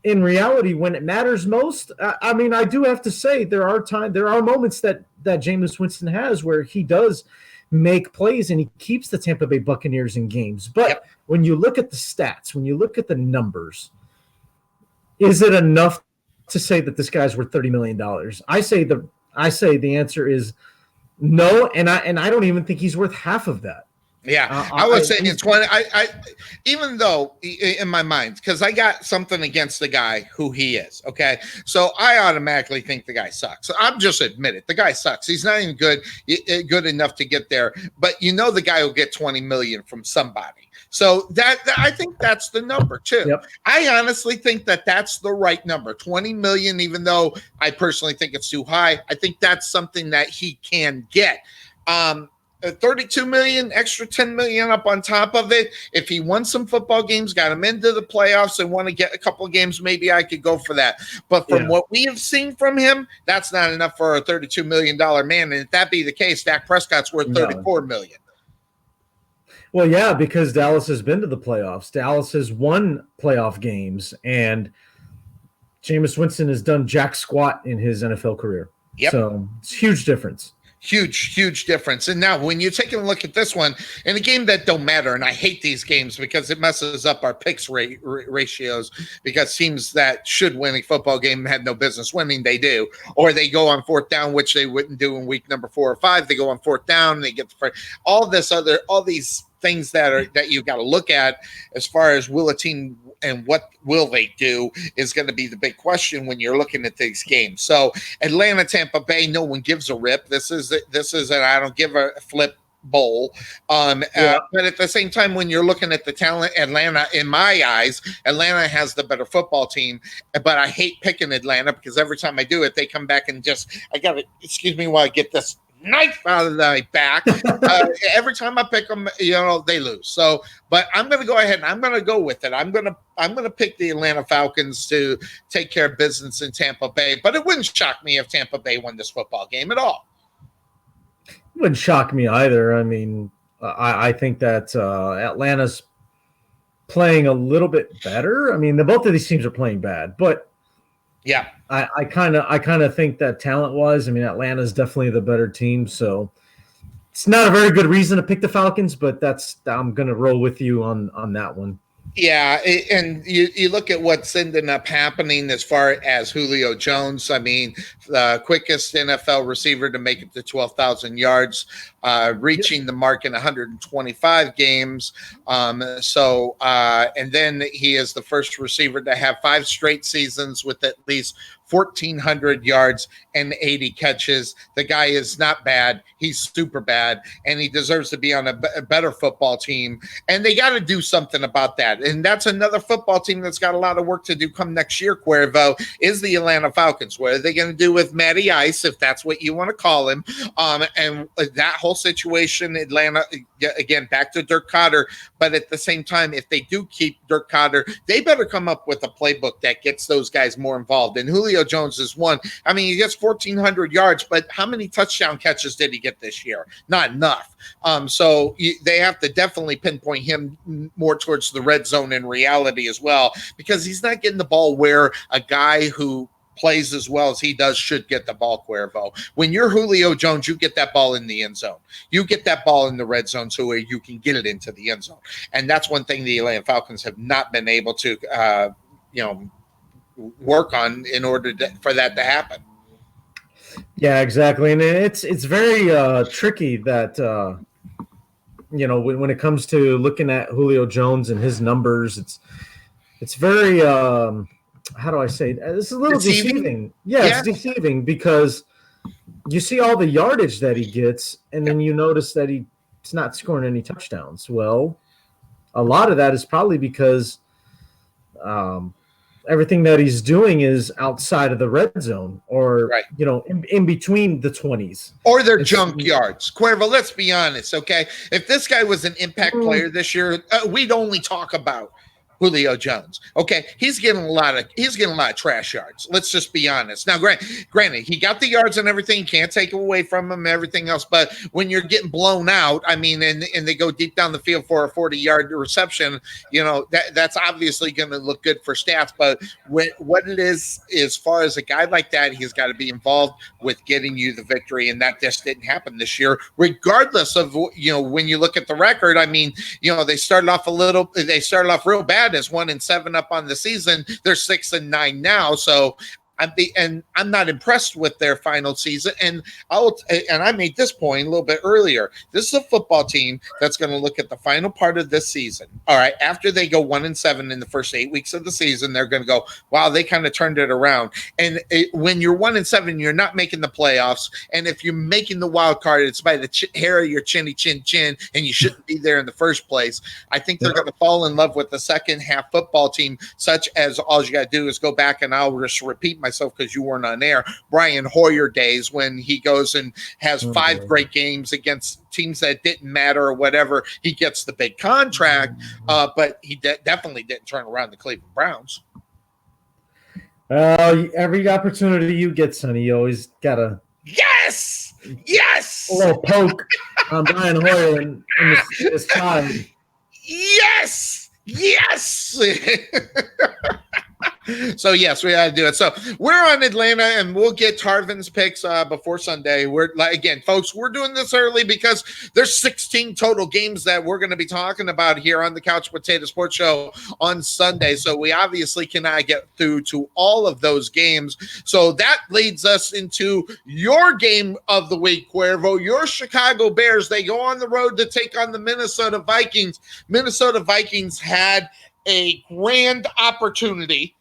in reality, when it matters most, I do have to say there are moments that Jameis Winston has where he does make plays and he keeps the Tampa Bay Buccaneers in games. But when you look at the stats, when you look at the numbers, is it enough to say that this guy's worth $30 million? I say the answer is no, and I don't even think he's worth half of that. Yeah, I was saying it's 20. I even though in my mind, because I got something against the guy who he is. Okay, so I automatically think the guy sucks. So I'm just admit it. The guy sucks. He's not even good enough to get there. But the guy will get $20 million from somebody. So that I think that's the number too. Yep. I honestly think that's the right number, $20 million. Even though I personally think it's too high, I think that's something that he can get. 32 million, extra 10 million up on top of it. If he won some football games, got him into the playoffs, and want to get a couple of games, maybe I could go for that. But from what we have seen from him, that's not enough for a $32 million man. And if that be the case, Dak Prescott's worth $34 million. Well, yeah, because Dallas has been to the playoffs. Dallas has won playoff games, and Jameis Winston has done jack squat in his NFL career. Yep. So it's a huge difference. Huge difference. And now when you're taking a look at this one, in a game that don't matter, and I hate these games because it messes up our picks ratios, because teams that should win a football game had no business winning, they do. Or they go on 4th down, which they wouldn't do in week number 4 or 5. They go on 4th down, and they get all these things that you got to look at as far as will a team and what will they do is going to be the big question when you're looking at these games. So Atlanta, Tampa Bay, no one gives a rip. This is an I don't give a flip bowl. But at the same time, when you're looking at the talent, Atlanta, in my eyes, Atlanta has the better football team. But I hate picking Atlanta because every time I do it, they come back and I got to, excuse me while I get this knife out of my back. Every time I pick them, they lose. So, but I'm going to go ahead and I'm going to go with it. I'm going to pick the Atlanta Falcons to take care of business in Tampa Bay. But it wouldn't shock me if Tampa Bay won this football game at all. It wouldn't shock me either. I mean, I think that Atlanta's playing a little bit better. I mean, both of these teams are playing bad, but Yeah. I kind of think that talent-wise, I mean, Atlanta's definitely the better team, so it's not a very good reason to pick the Falcons, but I'm going to roll with you on that one. Yeah, and you look at what's ended up happening as far as Julio Jones. I mean, the quickest NFL receiver to make it to 12,000 yards, reaching the mark in 125 games. And then he is the first receiver to have 5 straight seasons with at least 1,400 yards and 80 catches. The guy is not bad. He's super bad, and he deserves to be on a better football team. And they got to do something about that. And that's another football team that's got a lot of work to do come next year, Cuervo, is the Atlanta Falcons. What are they going to do with Matty Ice, if that's what you want to call him? And that whole situation, Atlanta, again, back to Dirk Koetter. But at the same time, if they do keep Dirk Koetter, they better come up with a playbook that gets those guys more involved. And Julio Jones is one. I mean, he gets 1,400 yards, but how many touchdown catches did he get this year? Not enough. So they have to definitely pinpoint him more towards the red zone in reality as well, because he's not getting the ball where a guy who plays as well as he does should get the ball, Cuervo. When you're Julio Jones, you get that ball in the end zone. You get that ball in the red zone so where you can get it into the end zone. And that's one thing the Atlanta Falcons have not been able to, work on in order for that to happen. Yeah, exactly. And it's very tricky that, when it comes to looking at Julio Jones and his numbers, it's very, how do I say it? It's a little deceiving. Yeah, it's deceiving because you see all the yardage that he gets, and then you notice that he's not scoring any touchdowns. Well, a lot of that is probably because everything that he's doing is outside of the red zone or, in between the 20s. Or they're junk yards. Cuervo, let's be honest, okay? If this guy was an impact player this year, we'd only talk about Julio Jones. Okay, he's getting a lot of trash yards. Let's just be honest. Now, granted, he got the yards and everything. Can't take it away from him, everything else. But when you're getting blown out, I mean, and they go deep down the field for a 40-yard reception, that's obviously going to look good for stats. But what it is, as far as a guy like that, he's got to be involved with getting you the victory, and that just didn't happen this year. Regardless of when you look at the record, I mean, they started off real bad as 1-7 up on the season. They're 6-9 now. So I'm not impressed with their final season. And I made this point a little bit earlier. This is a football team that's going to look at the final part of this season. All right. After they go 1-7 in the first 8 weeks of the season, they're going to go, wow, they kind of turned it around. And when you're 1-7, you're not making the playoffs. And if you're making the wild card, it's by the hair of your chinny chin, and you shouldn't be there in the first place. I think they're going to fall in love with the second half football team, such as all you got to do is go back, and I'll just repeat myself because you weren't on air, Brian Hoyer days when he goes and has 5 great games against teams that didn't matter or whatever. He gets the big contract, but he definitely didn't turn around the Cleveland Browns. Every opportunity you get, Sonny, you always got to yes a little poke on Brian Hoyer in this time. Yes. So, yes, we got to do it. So, we're on Atlanta, and we'll get Tarvin's picks before Sunday. Again, folks, we're doing this early because there's 16 total games that we're going to be talking about here on the Couch Potato Sports Show on Sunday. So, we obviously cannot get through to all of those games. So, that leads us into your game of the week, Cuervo. Your Chicago Bears, they go on the road to take on the Minnesota Vikings. Minnesota Vikings had a grand opportunity,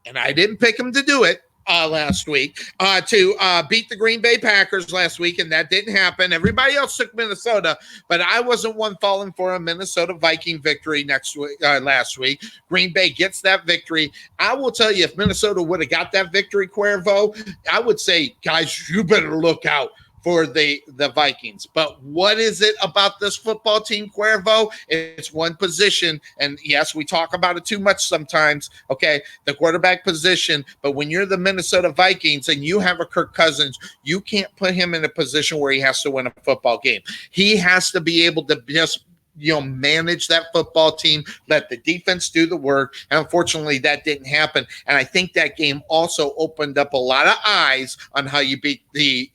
and I didn't pick them to do it last week, to beat the Green Bay Packers last week, and that didn't happen. Everybody else took Minnesota, but I wasn't one falling for a Minnesota Viking victory last week. Green Bay gets that victory. I will tell you, if Minnesota would have got that victory, Cuervo, I would say, guys, you better look out for the Vikings. But what is it about this football team, Cuervo? It's one position, and yes, we talk about it too much sometimes, okay, the quarterback position, but when you're the Minnesota Vikings and you have a Kirk Cousins, you can't put him in a position where he has to win a football game. He has to be able to just manage that football team, let the defense do the work. And unfortunately, that didn't happen. And I think that game also opened up a lot of eyes on how you beat the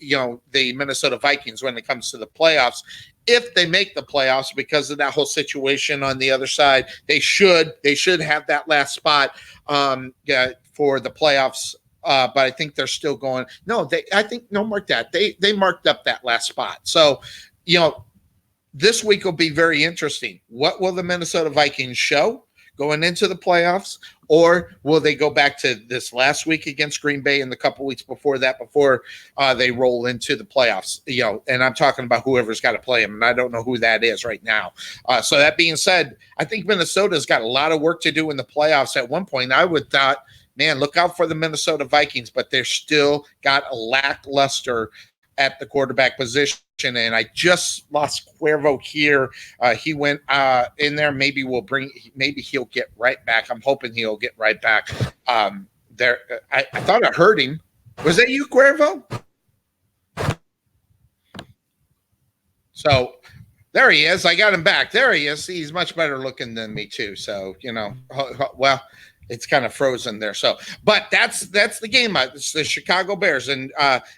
Minnesota Vikings when it comes to the playoffs. If they make the playoffs, because of that whole situation on the other side, they should have that last spot for the playoffs. But I think they're still going. Mark that. They marked up that last spot. So, this week will be very interesting. What will the Minnesota Vikings show going into the playoffs? Or will they go back to this last week against Green Bay and the couple weeks before that, before they roll into the playoffs? And I'm talking about whoever's got to play them, and I don't know who that is right now. So that being said, I think Minnesota's got a lot of work to do in the playoffs. At one point, I would thought, man, look out for the Minnesota Vikings, but they're still got a lackluster at the quarterback position. And I just lost Cuervo here. He went in there. Maybe he'll get right back. I'm hoping he'll get right back. I thought I heard him. Was that you, Cuervo? So there he is. I got him back. There he is. He's much better looking than me too. So, well, it's kind of frozen there. So, but that's the game. It's the Chicago Bears. And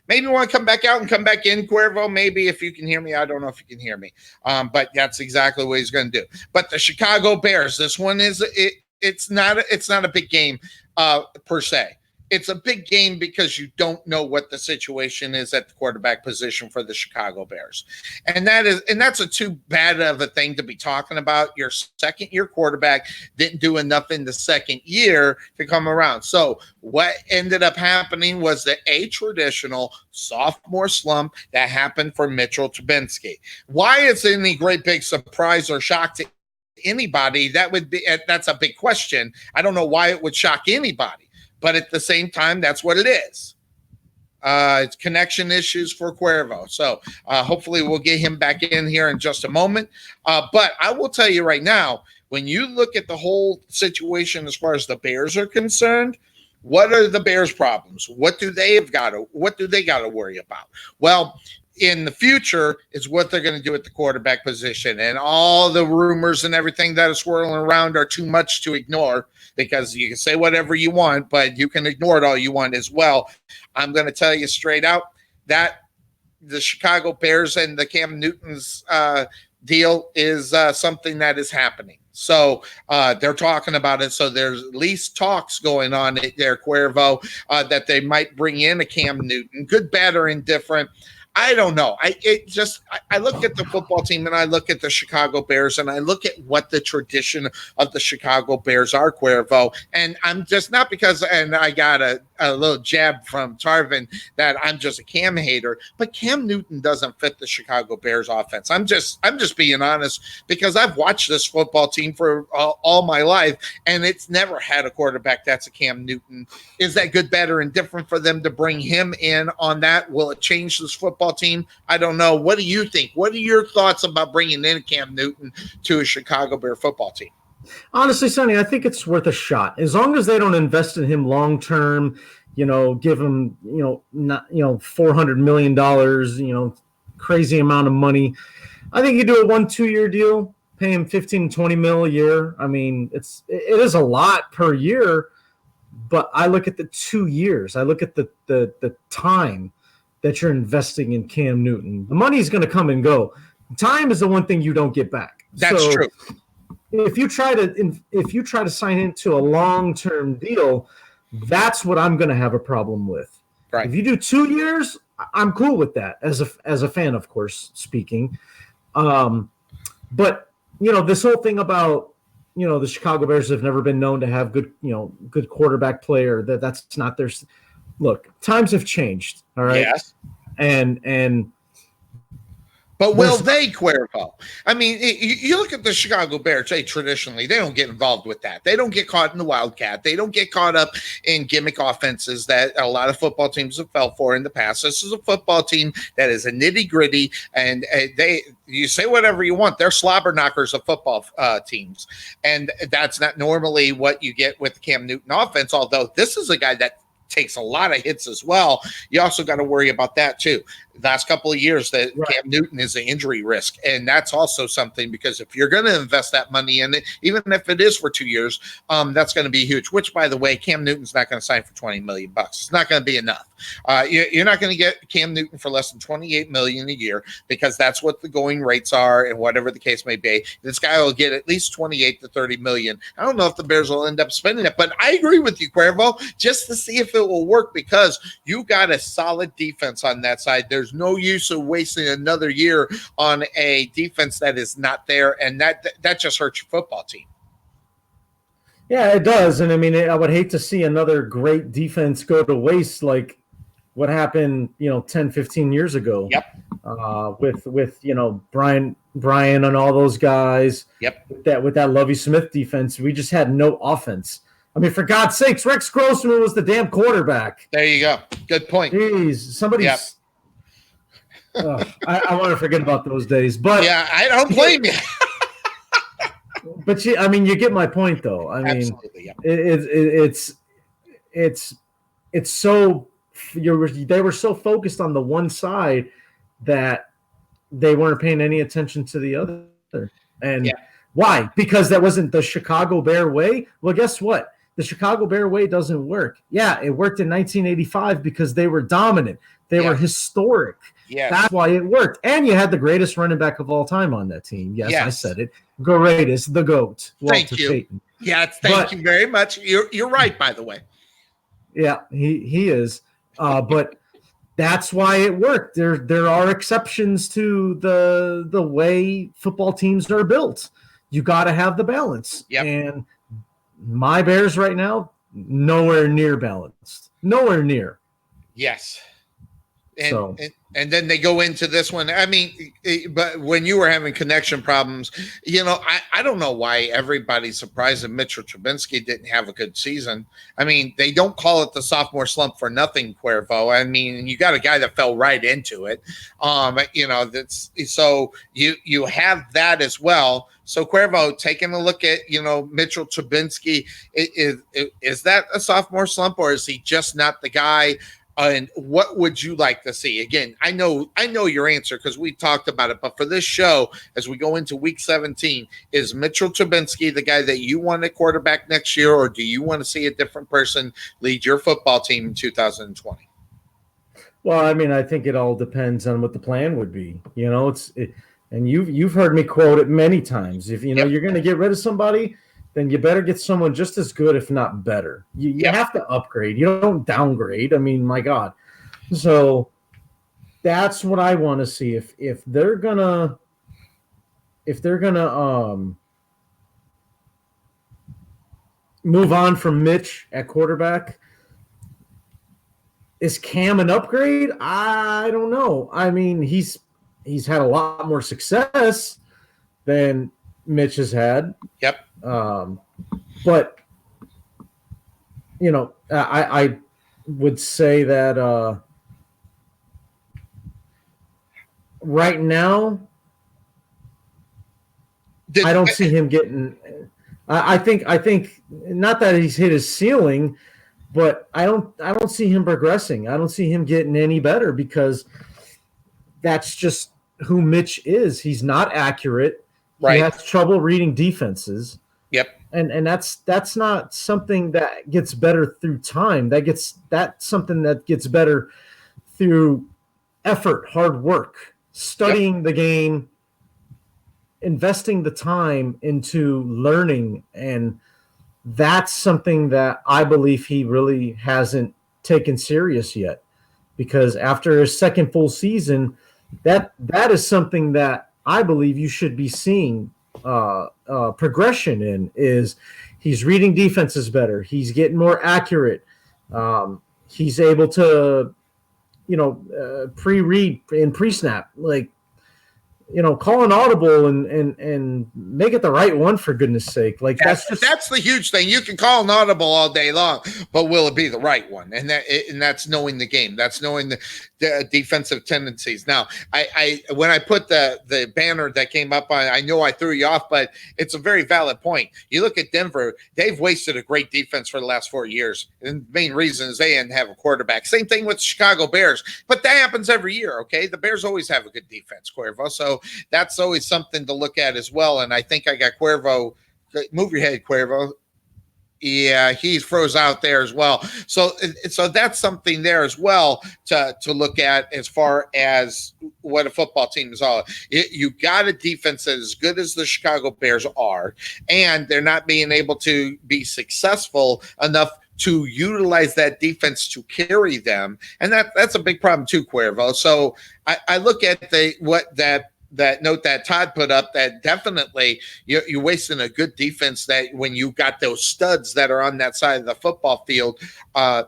maybe you want to come back out and come back in, Cuervo. Maybe if you can hear me. I don't know if you can hear me. But that's exactly what he's going to do. But the Chicago Bears, this one it's not a big game per se. It's a big game because you don't know what the situation is at the quarterback position for the Chicago Bears. And that's a too bad of a thing to be talking about. Your second-year quarterback didn't do enough in the second year to come around. So what ended up happening was a traditional sophomore slump that happened for Mitchell Trubisky. Why it's any great big surprise or shock to anybody, that's a big question. I don't know why it would shock anybody. But at the same time, that's what it is. It's connection issues for Cuervo. So hopefully we'll get him back in here in just a moment. But I will tell you right now, when you look at the whole situation as far as the Bears are concerned, what are the Bears' problems? What do they got to worry about? Well, in the future is what they're going to do at the quarterback position. And all the rumors and everything that is swirling around are too much to ignore, because you can say whatever you want, but you can ignore it all you want as well. I'm going to tell you straight out that the Chicago Bears and the Cam Newton's deal is something that is happening. So they're talking about it. So there's at least talks going on there, Cuervo, that they might bring in a Cam Newton, good, bad, or indifferent. I don't know. I look at the football team and I look at the Chicago Bears and I look at what the tradition of the Chicago Bears are, Cuervo. And I'm just not because, and I got a little jab from Tarvin that I'm just a Cam hater, but Cam Newton doesn't fit the Chicago Bears offense. I'm just being honest, because I've watched this football team for all my life and it's never had a quarterback that's a Cam Newton. Is that good, bad, or indifferent for them to bring him in on that? Will it change this football team? I don't know. What do you think? What are your thoughts about bringing in Cam Newton to a Chicago Bear football team? Honestly, Sonny, I think it's worth a shot. As long as they don't invest in him long term, give him, $400 million, crazy amount of money. I think you do a 1-2 year deal, pay him $15-20 million a year. I mean, it is a lot per year, but I look at the 2 years. I look at the time that you're investing in Cam Newton. The money is going to come and go. Time is the one thing you don't get back. That's true. If you try to sign into a long-term deal, that's what I'm going to have a problem with. Right. If you do 2 years, I'm cool with that as a fan, of course, speaking. But this whole thing about the Chicago Bears have never been known to have good quarterback player. That's not their. Look, times have changed. All right. Yes. But will they, Cuervo? I mean, you look at the Chicago Bears, traditionally, they don't get involved with that. They don't get caught in the wildcat. They don't get caught up in gimmick offenses that a lot of football teams have fell for in the past. This is a football team that is a nitty-gritty, and you say whatever you want. They're slobber knockers of football teams, and that's not normally what you get with the Cam Newton offense, although this is a guy that takes a lot of hits as well. You also got to worry about that too. Last couple of years that Cam Newton is an injury risk, and that's also something, because if you're going to invest that money in it, even if it is for 2 years, that's going to be huge. Which, by the way, Cam Newton's not going to sign for $20 million. It's not going to be enough. You're not going to get Cam Newton for less than $28 million a year, because that's what the going rates are, and whatever the case may be. This guy will get at least 28 to 30 million. I don't know if the Bears will end up spending it, but I agree with you, Cuervo, just to see if it will work, because you got a solid defense on that side. There's no use of wasting another year on a defense that is not there, and that just hurts your football team. Yeah, it does. And I mean, I would hate to see another great defense go to waste like what happened, 10, 15 years ago. Yep. With Brian and all those guys. Yep. With that Lovie Smith defense, we just had no offense. I mean, for God's sakes, Rex Grossman was the damn quarterback. There you go. Good point. Jeez, somebody's. Yep. I want to forget about those days, but yeah, I don't blame you. But you get my point, though. I mean, absolutely, yeah. It's so they were so focused on the one side that they weren't paying any attention to the other. And why? Because that wasn't the Chicago Bear way. Well, guess what? The Chicago Bear way doesn't work. Yeah, it worked in 1985 because they were dominant. They were historic. Yeah, that's why it worked. And you had the greatest running back of all time on that team. Yes. I said it. Greatest, the GOAT. Thank you. Payton. Thank you very much. You're right, by the way. Yeah, he is. But that's why it worked. There are exceptions to the way football teams are built. You got to have the balance. Yep. And my Bears right now, nowhere near balanced. Nowhere near. Yes. And then they go into this one. I mean, but when you were having connection problems, I don't know why everybody's surprised that Mitchell Trubisky didn't have a good season. I mean, they don't call it the sophomore slump for nothing, Cuervo. I mean, you got a guy that fell right into it. That's so you have that as well. So Cuervo, taking a look at Mitchell Trubisky, is that a sophomore slump, or is he just not the guy? And what would you like to see? Again, I know your answer because we talked about it. But for this show, as we go into Week 17, is Mitchell Trubisky the guy that you want at quarterback next year, or do you want to see a different person lead your football team in 2020? Well, I mean, I think it all depends on what the plan would be. And you've heard me quote it many times. If you're going to get rid of somebody, then you better get someone just as good, if not better. You have to upgrade. You don't downgrade. I mean, my God. So that's what I want to see. If they're gonna move on from Mitch at quarterback, is Cam an upgrade? I don't know. I mean, he's had a lot more success than Mitch has had. Yep. But I would say that right now I don't see him getting. I think not that he's hit his ceiling, but I don't see him progressing. I don't see him getting any better because that's just who Mitch is. He's not accurate. Right. He has trouble reading defenses. Yep. And that's not something that gets better through time. That's something that gets better through effort, hard work, studying the game, investing the time into learning. And that's something that I believe he really hasn't taken serious yet, because after his second full season, that is something that I believe you should be seeing progression in. Is he's reading defenses better, he's getting more accurate, he's able to pre-read and pre-snap. Like, call an audible and make it the right one, for goodness sake. Like that's the huge thing. You can call an audible all day long, but will it be the right one? And that's knowing the game. That's knowing the defensive tendencies. Now, I when I put the banner that came up on, I know I threw you off, but it's a very valid point. You look at Denver; they've wasted a great defense for the last 4 years, and the main reason is they didn't have a quarterback. Same thing with Chicago Bears, but that happens every year. Okay, the Bears always have a good defense, Cuervo. So that's always something to look at as well. And I think I got Cuervo. Move your head, Cuervo. Yeah, he froze out there as well. So that's something there as well to look at as far as what a football team is all. You got a defense that is as good as the Chicago Bears are, and they're not being able to be successful enough to utilize that defense to carry them. And that's a big problem too, Cuervo. So I look at that note that Todd put up, that definitely you're wasting a good defense, that when you got those studs that are on that side of the football field,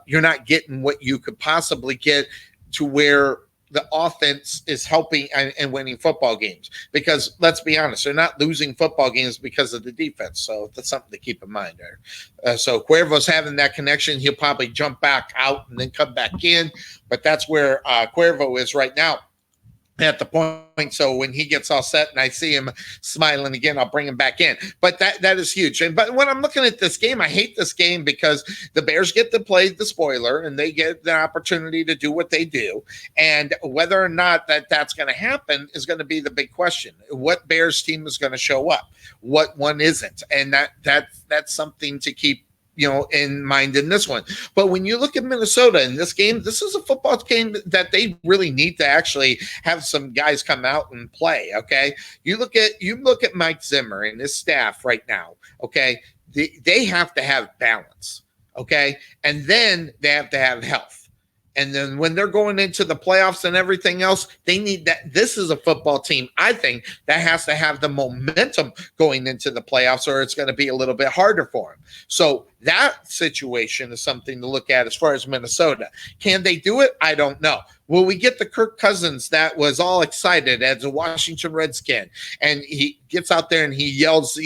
you're not getting what you could possibly get to where the offense is helping and winning football games. Because let's be honest, they're not losing football games because of the defense. So that's something to keep in mind there. So Cuervo's having that connection. He'll probably jump back out and then come back in. But that's where Cuervo is right now at the point. So when he gets all set and I see him smiling again, I'll bring him back in. But that is huge. But when I'm looking at this game, I hate this game because the Bears get to play the spoiler and they get the opportunity to do what they do. And whether or not that's going to happen is going to be the big question. What Bears team is going to show up? What one isn't? And that's something to keep in mind in this one. But when you look at Minnesota in this game, this is a football game that they really need to actually have some guys come out and play. Okay. You look at Mike Zimmer and his staff right now. Okay. They have to have balance. Okay. And then they have to have health. And then when they're going into the playoffs and everything else, they need that. This is a football team, I think, that has to have the momentum going into the playoffs, or it's going to be a little bit harder for them. So that situation is something to look at as far as Minnesota. Can they do it? I don't know. Will we get the Kirk Cousins that was all excited as a Washington Redskin, and he gets out there and he yells,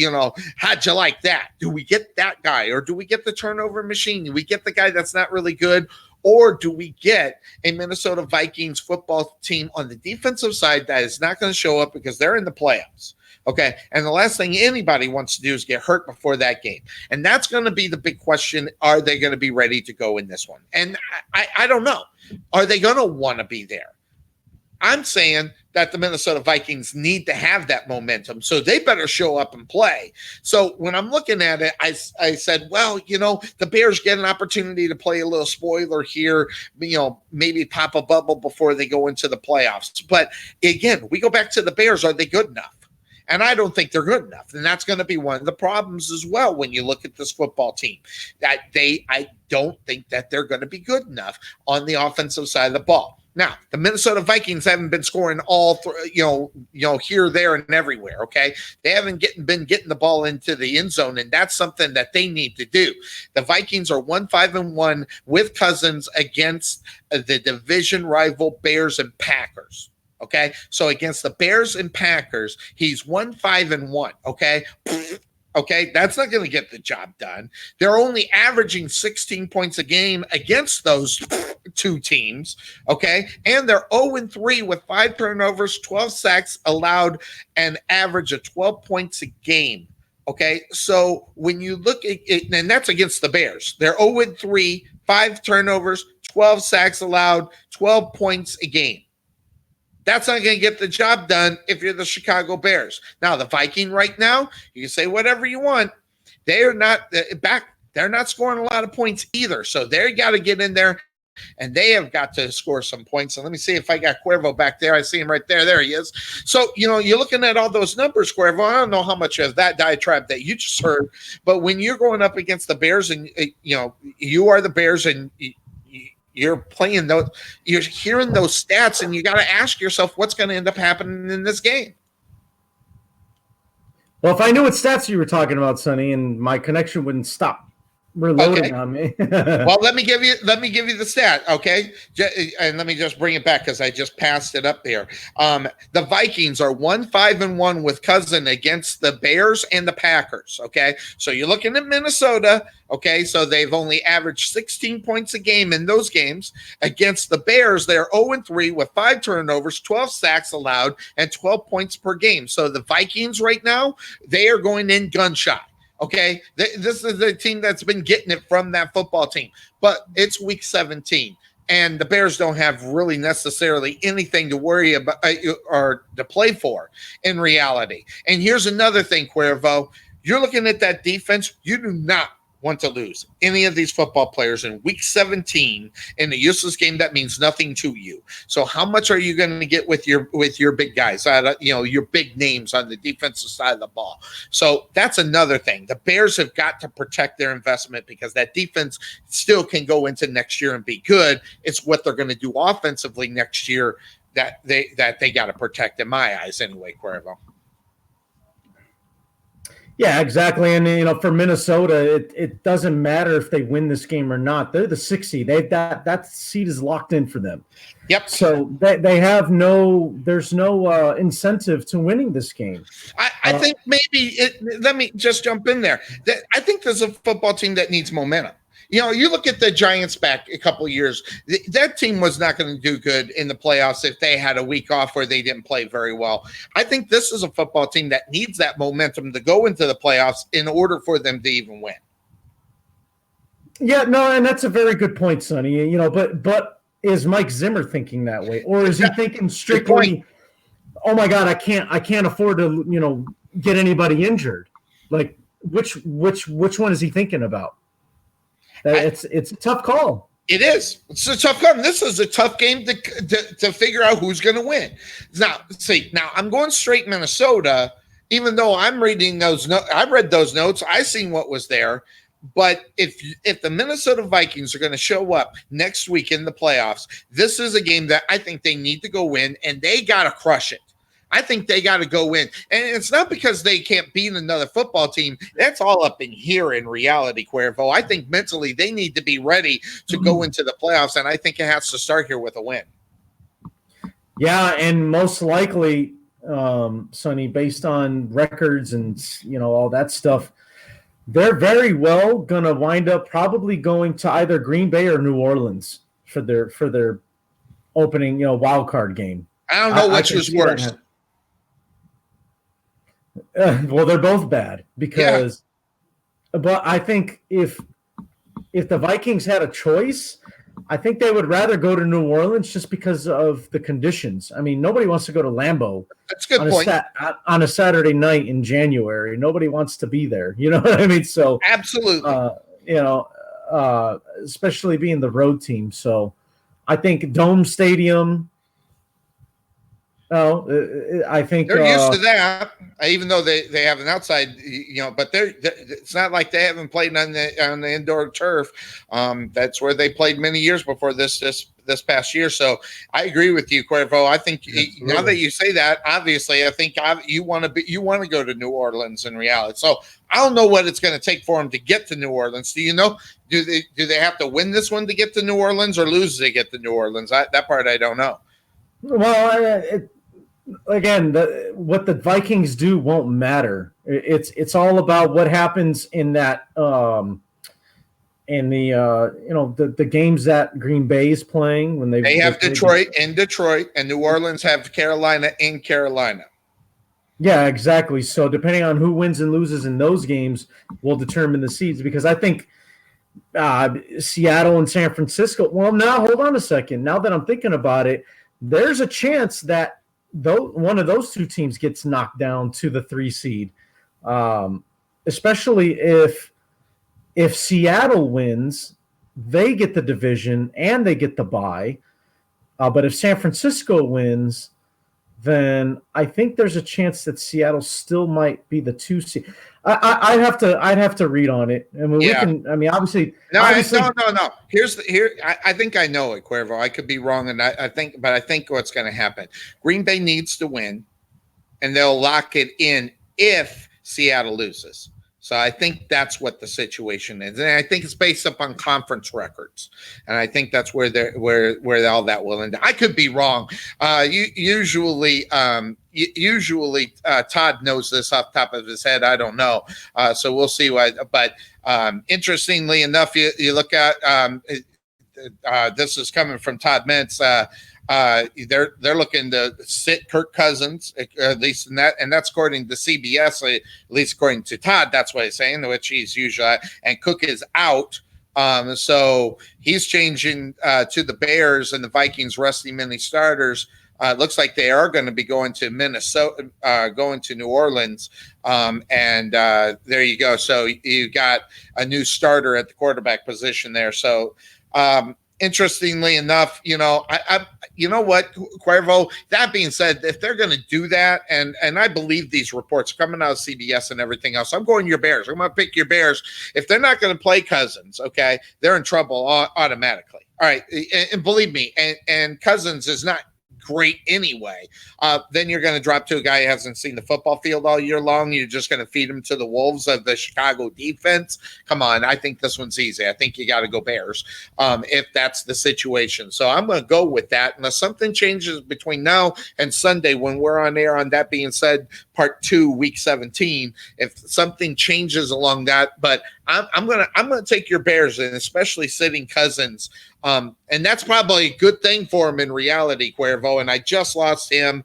how'd you like that? Do we get that guy, or do we get the turnover machine? Do we get the guy that's not really good? Or do we get a Minnesota Vikings football team on the defensive side that is not going to show up because they're in the playoffs? Okay. And the last thing anybody wants to do is get hurt before that game. And that's going to be the big question. Are they going to be ready to go in this one? And I don't know. Are they going to want to be there? I'm saying that the Minnesota Vikings need to have that momentum, so they better show up and play. So when I'm looking at it, I said, well, the Bears get an opportunity to play a little spoiler here, maybe pop a bubble before they go into the playoffs. But again, we go back to the Bears. Are they good enough? And I don't think they're good enough. And that's going to be one of the problems as well when you look at this football team, that I don't think that they're going to be good enough on the offensive side of the ball. Now, the Minnesota Vikings haven't been scoring all, here, there, and everywhere, okay? They haven't been getting the ball into the end zone, and that's something that they need to do. The Vikings are 1-5-1 with Cousins against the division rival Bears and Packers, okay? So against the Bears and Packers, he's 1-5-1, okay? Okay, that's not going to get the job done. They're only averaging 16 points a game against those two teams, okay? And they're 0-3 with 5 turnovers, 12 sacks allowed, an average of 12 points a game, okay? So when you look at it, and that's against the Bears. They're 0-3, 5 turnovers, 12 sacks allowed, 12 points a game. That's not going to get the job done if you're the Chicago Bears. Now, the Viking right now, you can say whatever you want. They are not back. They're not scoring a lot of points either. So they got to get in there, and they have got to score some points. And let me see if I got Cuervo back there. I see him right there. There he is. So, you're looking at all those numbers, Cuervo. I don't know how much of that diatribe that you just heard, but when you're going up against the Bears and, you are the Bears and you're playing those, you're hearing those stats, and you got to ask yourself what's going to end up happening in this game. Well, if I knew what stats you were talking about, Sonny, and my connection wouldn't stop. reloading on me. Well, let me give you the stat, okay? And let me just bring it back because I just passed it up here. The Vikings are 1-5-1 with Cousin against the Bears and the Packers, okay? So you're looking at Minnesota, okay? So they've only averaged 16 points a game in those games. Against the Bears, they're 0-3 with 5 turnovers, 12 sacks allowed, and 12 points per game. So the Vikings right now, they are going in gunshot. Okay, this is the team that's been getting it from that football team, but it's week 17, and the Bears don't have really necessarily anything to worry about or to play for in reality. And here's another thing, Cuervo. You're looking at that defense. You do not want to lose any of these football players in week 17 in a useless game that means nothing to you. So how much are you going to get with your big guys, your big names on the defensive side of the ball? So that's another thing. The Bears have got to protect their investment because that defense still can go into next year and be good. It's what they're going to do offensively next year that they got to protect, in my eyes anyway, Cuervo. Yeah, exactly. And, for Minnesota, it doesn't matter if they win this game or not. They're the 6th seed. That seed is locked in for them. Yep. So they have there's no incentive to winning this game. I think maybe let me just jump in there. I think there's a football team that needs momentum. You look at the Giants back a couple of years, that team was not going to do good in the playoffs if they had a week off where they didn't play very well. I think this is a football team that needs that momentum to go into the playoffs in order for them to even win. Yeah, no, and that's a very good point, Sonny. But is Mike Zimmer thinking that way? Or is he thinking strictly, oh my God, I can't afford to, get anybody injured? Like which one is he thinking about? It's a tough call. It is. It's a tough game. This is a tough game to figure out who's going to win. Now I'm going straight Minnesota, even though I'm reading those notes. I read those notes. I seen what was there. But if the Minnesota Vikings are going to show up next week in the playoffs, this is a game that I think they need to go win, and they got to crush it. I think they got to go in. And it's not because they can't beat another football team. That's all up in here in reality, Cuervo. I think mentally they need to be ready to go into the playoffs, and I think it has to start here with a win. Yeah, and most likely, Sonny, based on records and, all that stuff, they're very well going to wind up probably going to either Green Bay or New Orleans for their opening, wild card game. I don't know which was worse. Well, they're both bad because, but I think if the Vikings had a choice, I think they would rather go to New Orleans just because of the conditions. I mean, nobody wants to go to Lambeau. That's a good point. On a Saturday night in January. Nobody wants to be there. You know what I mean? So absolutely. Especially being the road team. So I think Dome Stadium. I think they're used to that, even though they have an outside, but it's not like they haven't played on the indoor turf. That's where they played many years before this past year. So I agree with you, Cuervo. I think now that you say that, obviously, I think you want to go to New Orleans in reality. So I don't know what it's going to take for them to get to New Orleans. Do you know? Do they have to win this one to get to New Orleans or lose to get to New Orleans? That part I don't know. Well, again, what the Vikings do won't matter. It's all about what happens in that the games that Green Bay is playing when they have Detroit in Detroit and New Orleans have Carolina in Carolina. Yeah, exactly. So depending on who wins and loses in those games will determine the seeds, because I think Seattle and San Francisco. Well, now hold on a second. Now that I'm thinking about it, there's a chance that one of those two teams gets knocked down to the 3 seed, especially if Seattle wins, they get the division and they get the bye. But if San Francisco wins, then I think there's a chance that Seattle still might be the 2 seed. I'd have to read on it. I mean, obviously. No. I think I know it, Cuervo. I could be wrong, and I think what's going to happen. Green Bay needs to win, and they'll lock it in if Seattle loses. So I think that's what the situation is, and I think it's based upon conference records, and I think that's where all that will end. I could be wrong. Usually Todd knows this off the top of his head. I don't know, so we'll see. But interestingly enough, you look at this is coming from Todd Mintz. They're looking to sit Kirk Cousins, at least in that, and that's according to CBS, at least according to Todd. That's what he's saying, which he's usually. And Cook is out, so he's changing to the Bears and the Vikings resting many starters. It looks like they are going to be going to Minnesota, going to New Orleans, and there you go. So you got a new starter at the quarterback position there. So. Interestingly enough, you know what, Cuervo, that being said, if they're going to do that, and I believe these reports coming out of CBS and everything else, I'm going your Bears. I'm going to pick your Bears. If they're not going to play Cousins, okay, they're in trouble automatically. All right, and believe me, and Cousins is not great anyway. Then you're going to drop to a guy who hasn't seen the football field all year long. You're just going to feed him to the wolves of the Chicago defense. Come on, I think this one's easy. I think you got to go Bears if that's the situation. So I'm going to go with that unless something changes between now and Sunday when we're on air. On that being said, part 2, week 17. If something changes along that, but I'm gonna take your Bears, and especially sitting Cousins. And that's probably a good thing for him in reality, Cuervo. And I just lost him.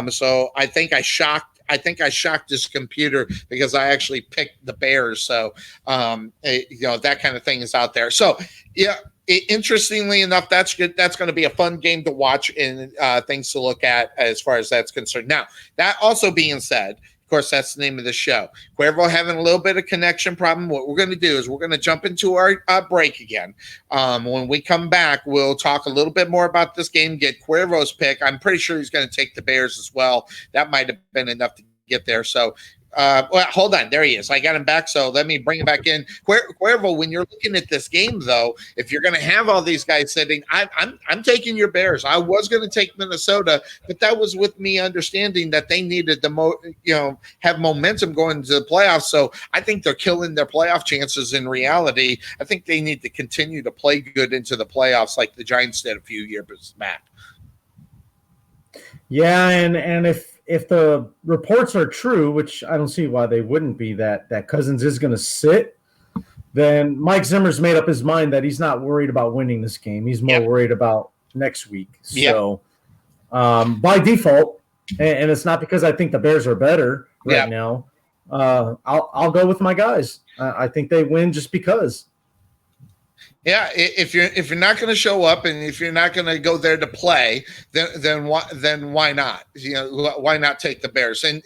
So I think I shocked his computer because I actually picked the Bears. So, that kind of thing is out there. So, yeah, interestingly enough, that's good. That's going to be a fun game to watch and things to look at as far as that's concerned. Now, that also being said, of course, that's the name of the show. Cuervo having a little bit of connection problem. What we're going to do is we're going to jump into our break again. When we come back, we'll talk a little bit more about this game, get Cuervo's pick. I'm pretty sure he's going to take the Bears as well. That might have been enough to get there. So, well, hold on. There he is. I got him back. So let me bring him back in. Cuervo, when you're looking at this game, though, if you're going to have all these guys sitting, I'm taking your Bears. I was going to take Minnesota, but that was with me understanding that they needed to, have momentum going into the playoffs. So I think they're killing their playoff chances in reality. I think they need to continue to play good into the playoffs like the Giants did a few years back. Yeah, and if the reports are true, which I don't see why they wouldn't be, that Cousins is going to sit, then Mike Zimmer's made up his mind that he's not worried about winning this game. He's more worried about next week. So by default, and it's not because I think the Bears are better right now, I'll go with my guys. I think they win just because. Yeah, if you're not going to show up and if you're not going to go there to play, then why not? Why not take the Bears? And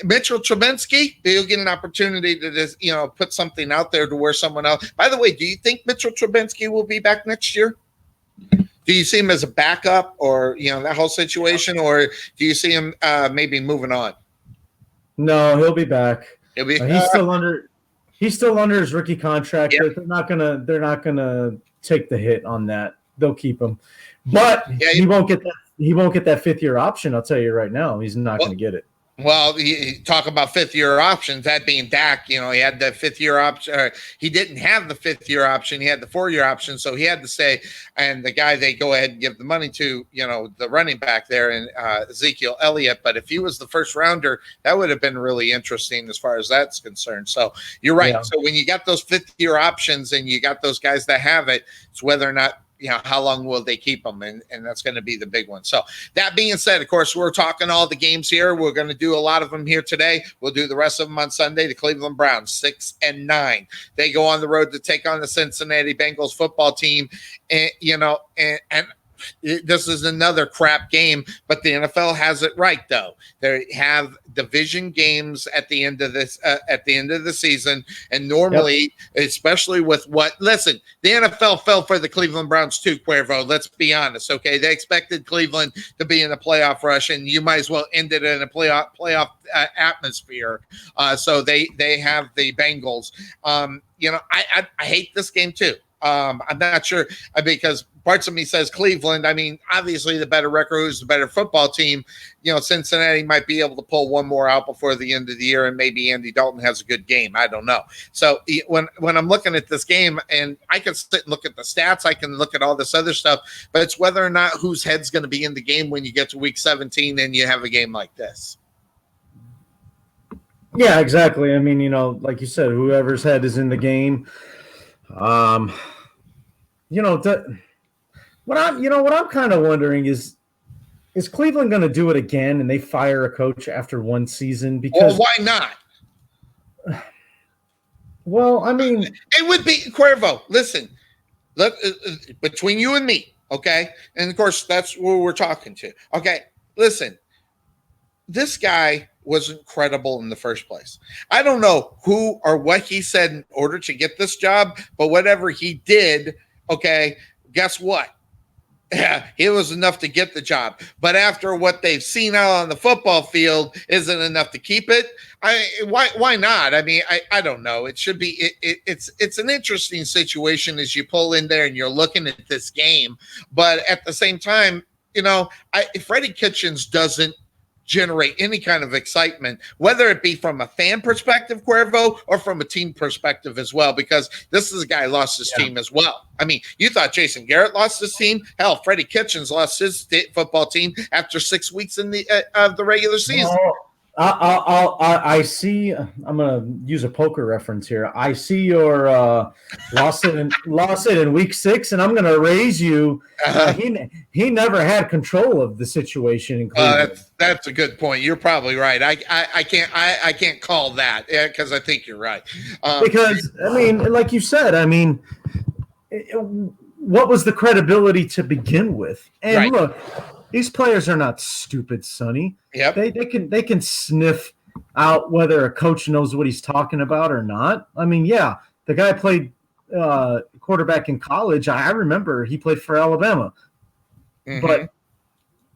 Mitchell Trubisky, he'll get an opportunity to just put something out there to where someone else. By the way, do you think Mitchell Trubisky will be back next year? Do you see him as a backup, or that whole situation, or do you see him maybe moving on? No, he'll be back. He's still under his rookie contract. Yep. They're not gonna take the hit on that. They'll keep him, but he won't get that. He won't get that 5th year option. I'll tell you right now, he's not going to get it. Well, you talk about 5th year options. That being Dak, he had the 5th year option. He didn't have the 5th year option. He had the 4-year option. So he had to say, and the guy they go ahead and give the money to, the running back there, and Ezekiel Elliott. But if he was the first rounder, that would have been really interesting as far as that's concerned. So you're right. Yeah. So when you got those 5th year options and you got those guys that have it, it's whether or not, how long will they keep them? And that's going to be the big one. So that being said, of course, we're talking all the games here. We're going to do a lot of them here today. We'll do the rest of them on Sunday. The Cleveland Browns, 6-9. They go on the road to take on the Cincinnati Bengals football team. And, this is another crap game, but the NFL has it right, though. They have division games at the end of the season, and normally, especially with the NFL fell for the Cleveland Browns too, Cuervo. Let's be honest, okay? They expected Cleveland to be in a playoff rush, and you might as well end it in a playoff atmosphere. So they have the Bengals. I hate this game too. I'm not sure because parts of me says Cleveland. I mean, obviously the better record, who's the better football team. Cincinnati might be able to pull one more out before the end of the year, and maybe Andy Dalton has a good game. I don't know. So when I'm looking at this game, and I can sit and look at the stats, I can look at all this other stuff, but it's whether or not whose head's going to be in the game when you get to week 17 and you have a game like this. Yeah, exactly. I mean, like you said, whoever's head is in the game. What I'm kind of wondering is Cleveland going to do it again and they fire a coach after one season? Because why not? Well, I mean, it would be Cuervo. Listen, between you and me, okay, and of course that's who we're talking to. Okay, listen, this guy wasn't credible in the first place. I don't know who or what he said in order to get this job, but whatever he did, okay, guess what? Yeah, it was enough to get the job. But after what they've seen out on the football field, isn't enough to keep it. Why not? I mean, I don't know. It should be. It's an interesting situation as you pull in there and you're looking at this game. But at the same time, Freddie Kitchens doesn't generate any kind of excitement, whether it be from a fan perspective, Cuervo, or from a team perspective as well, because this is a guy who lost his team as well. I mean, you thought Jason Garrett lost his team. Hell, Freddie Kitchens lost his football team after 6 weeks in the of the regular season. I see. I'm gonna use a poker reference here. I see your lost it in week 6, and I'm gonna raise you. He never had control of the situation in Cleveland. That's a good point. You're probably right. I can't call that because I think you're right. Because I mean, like you said, I mean, what was the credibility to begin with? And look, these players are not stupid, Sonny. Yep. They can sniff out whether a coach knows what he's talking about or not. I mean, yeah, the guy played quarterback in college. I remember he played for Alabama, but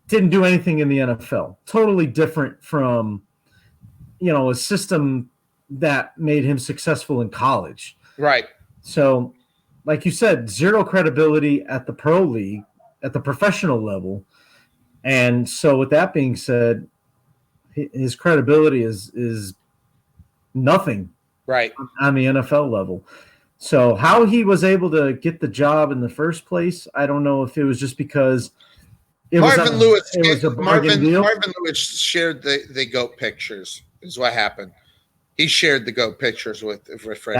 didn't do anything in the NFL. Totally different from, a system that made him successful in college. Right. So, like you said, zero credibility at the pro league, at the professional level. And so with that being said, his credibility is nothing on the NFL level. So how he was able to get the job in the first place, I don't know if it was just because it was a bargain deal. Marvin Lewis shared the GOAT pictures is what happened. He shared the GOAT pictures with Freddie.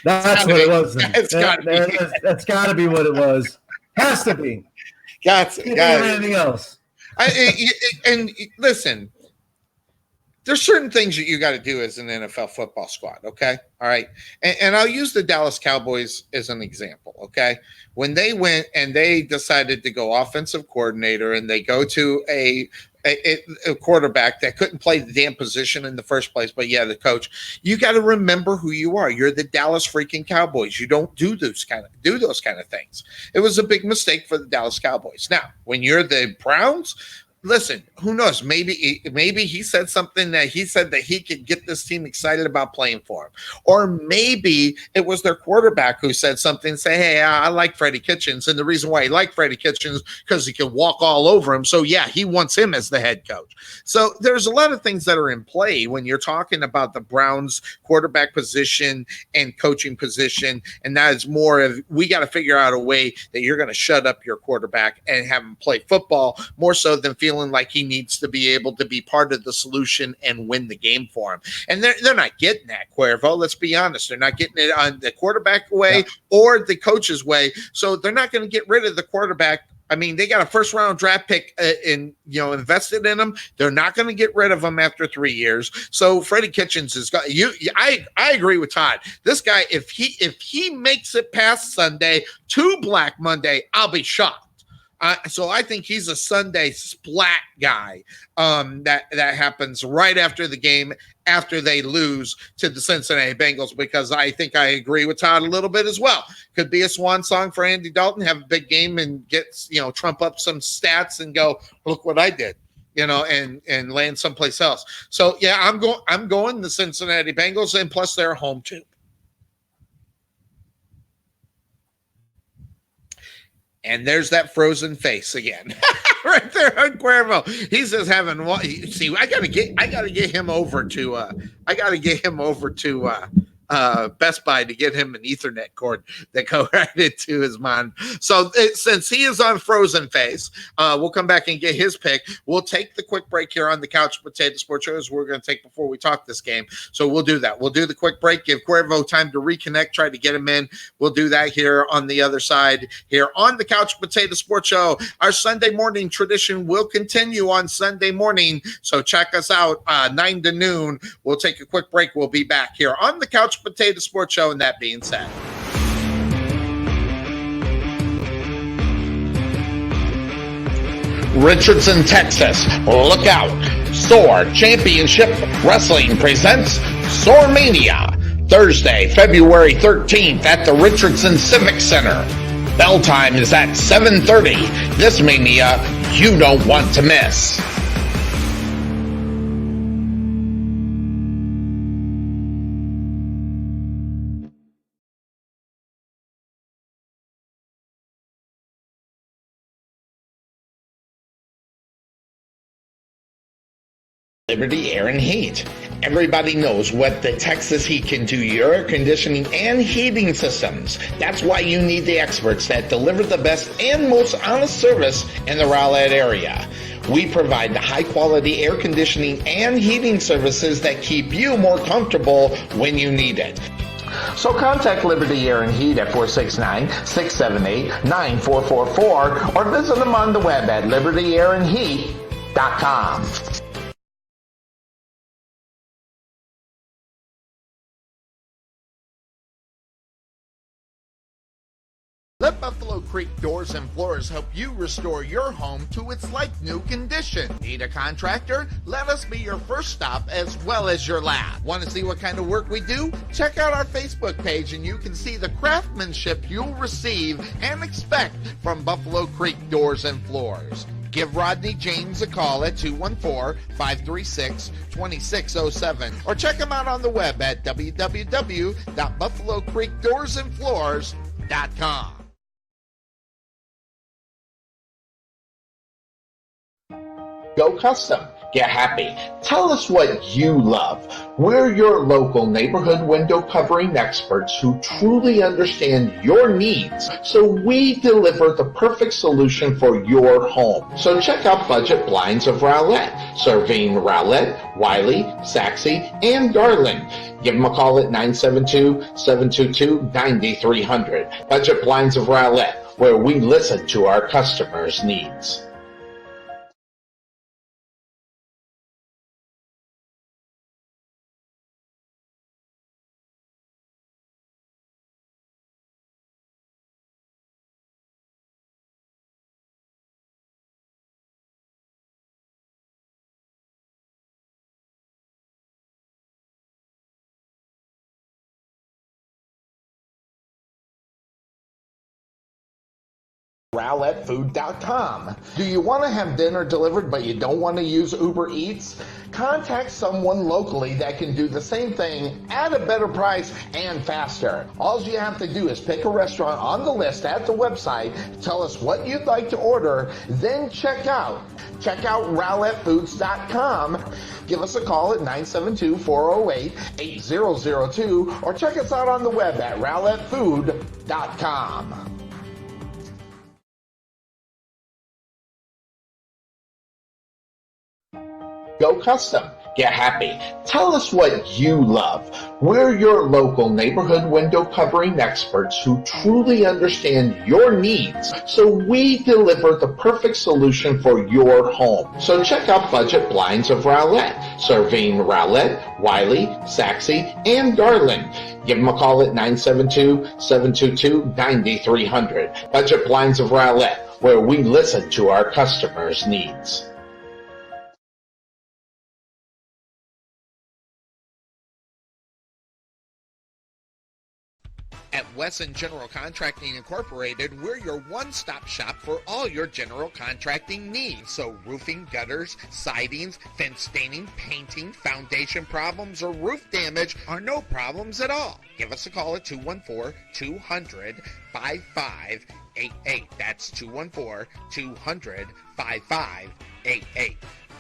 That's what it was. That's got to be what it was. Has to be. Got anything else. And listen, there's certain things that you got to do as an NFL football squad. Okay. All right. And I'll use the Dallas Cowboys as an example. Okay. When they went and they decided to go offensive coordinator and they go to a quarterback that couldn't play the damn position in the first place, but the coach, you got to remember who you are. You're the Dallas freaking Cowboys. You don't do those kind of things. It was a big mistake for the Dallas Cowboys. Now, when you're the Browns, listen, who knows? Maybe he said something that he said that he could get this team excited about playing for him. Or maybe it was their quarterback who said something, say, hey, I like Freddie Kitchens. And the reason why he liked Freddie Kitchens because he can walk all over him. So, he wants him as the head coach. So there's a lot of things that are in play when you're talking about the Browns quarterback position and coaching position. And that is more of, we got to figure out a way that you're going to shut up your quarterback and have him play football more so than feeling like he needs to be able to be part of the solution and win the game for him. And they're not getting that, Cuervo. Let's be honest. They're not getting it on the quarterback way or the coach's way. So they're not going to get rid of the quarterback. I mean, they got a first-round draft pick invested in them. They're not going to get rid of him after 3 years. So Freddie Kitchens has got you. I agree with Todd. This guy, if he makes it past Sunday to Black Monday, I'll be shocked. So I think he's a Sunday splat guy that happens right after the game, after they lose to the Cincinnati Bengals, because I think I agree with Todd a little bit as well. Could be a swan song for Andy Dalton, have a big game and get, trump up some stats and go, look what I did, and land someplace else. So, I'm going the Cincinnati Bengals, and plus they're home too. And there's that frozen face again, right there on Cuervo. He's just having what? See, I gotta get him over to. Best Buy to get him an Ethernet cord that go right into his mind. So since he is on frozen face, we'll come back and get his pick. We'll take the quick break here on the Couch Potato Sports Show, as we're going to take before we talk this game. So we'll do that. We'll do the quick break, give Cuervo time to reconnect, try to get him in. We'll do that here on the other side here on the Couch Potato Sports Show. Our Sunday morning tradition will continue on Sunday morning. So check us out 9 to noon. We'll take a quick break. We'll be back here on the Couch Potato Sports Show. And that being said, Richardson, Texas, look out. SOAR Championship Wrestling presents SOARmania, Thursday, February 13th at the Richardson Civic Center. Bell time is at 7:30. This mania you don't want to miss. Liberty Air and Heat. Everybody knows what the Texas Heat can do to your air conditioning and heating systems. That's why you need the experts that deliver the best and most honest service in the Rowlett area. We provide the high-quality air conditioning and heating services that keep you more comfortable when you need it. So contact Liberty Air and Heat at 469-678-9444 or visit them on the web at libertyairandheat.com. Let Buffalo Creek Doors and Floors help you restore your home to its like-new condition. Need a contractor? Let us be your first stop as well as your last. Want to see what kind of work we do? Check out our Facebook page and you can see the craftsmanship you'll receive and expect from Buffalo Creek Doors and Floors. Give Rodney James a call at 214-536-2607 or check him out on the web at www.buffalocreekdoorsandfloors.com. Go custom. Get happy. Tell us what you love. We're your local neighborhood window covering experts who truly understand your needs, so we deliver the perfect solution for your home. So check out Budget Blinds of Rowlett, serving Rowlett, Wiley, Saxe, and Garland. Give them a call at 972-722-9300. Budget Blinds of Rowlett, where we listen to our customers' needs. RowlettFood.com. Do you want to have dinner delivered but you don't want to use Uber Eats? Contact someone locally that can do the same thing at a better price and faster. All you have to do is pick a restaurant on the list at the website, tell us what you'd like to order, then check out RowlettFoods.com. Give us a call at 972-408-8002 or check us out on the web at RowlettFood.com. Go custom. Get happy. Tell us what you love. We're your local neighborhood window covering experts who truly understand your needs, so we deliver the perfect solution for your home. So check out Budget Blinds of Rowlett, serving Rowlett, Wiley, Saxe, and Garland. Give them a call at 972-722-9300. Budget Blinds of Rowlett, where we listen to our customers' needs. At Wesson General Contracting Incorporated, we're your one-stop shop for all your general contracting needs. So roofing, gutters, sidings, fence staining, painting, foundation problems, or roof damage are no problems at all. Give us a call at 214-200-5588. That's 214-200-5588.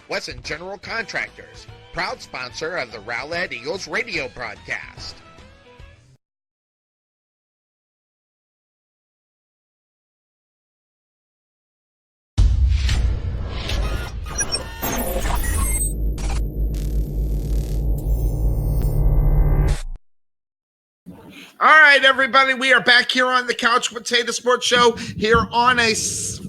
Wesson General Contractors, proud sponsor of the Rowlett Eagles radio broadcast. All right, everybody, we are back here on the Couch Potato Sports Show here on a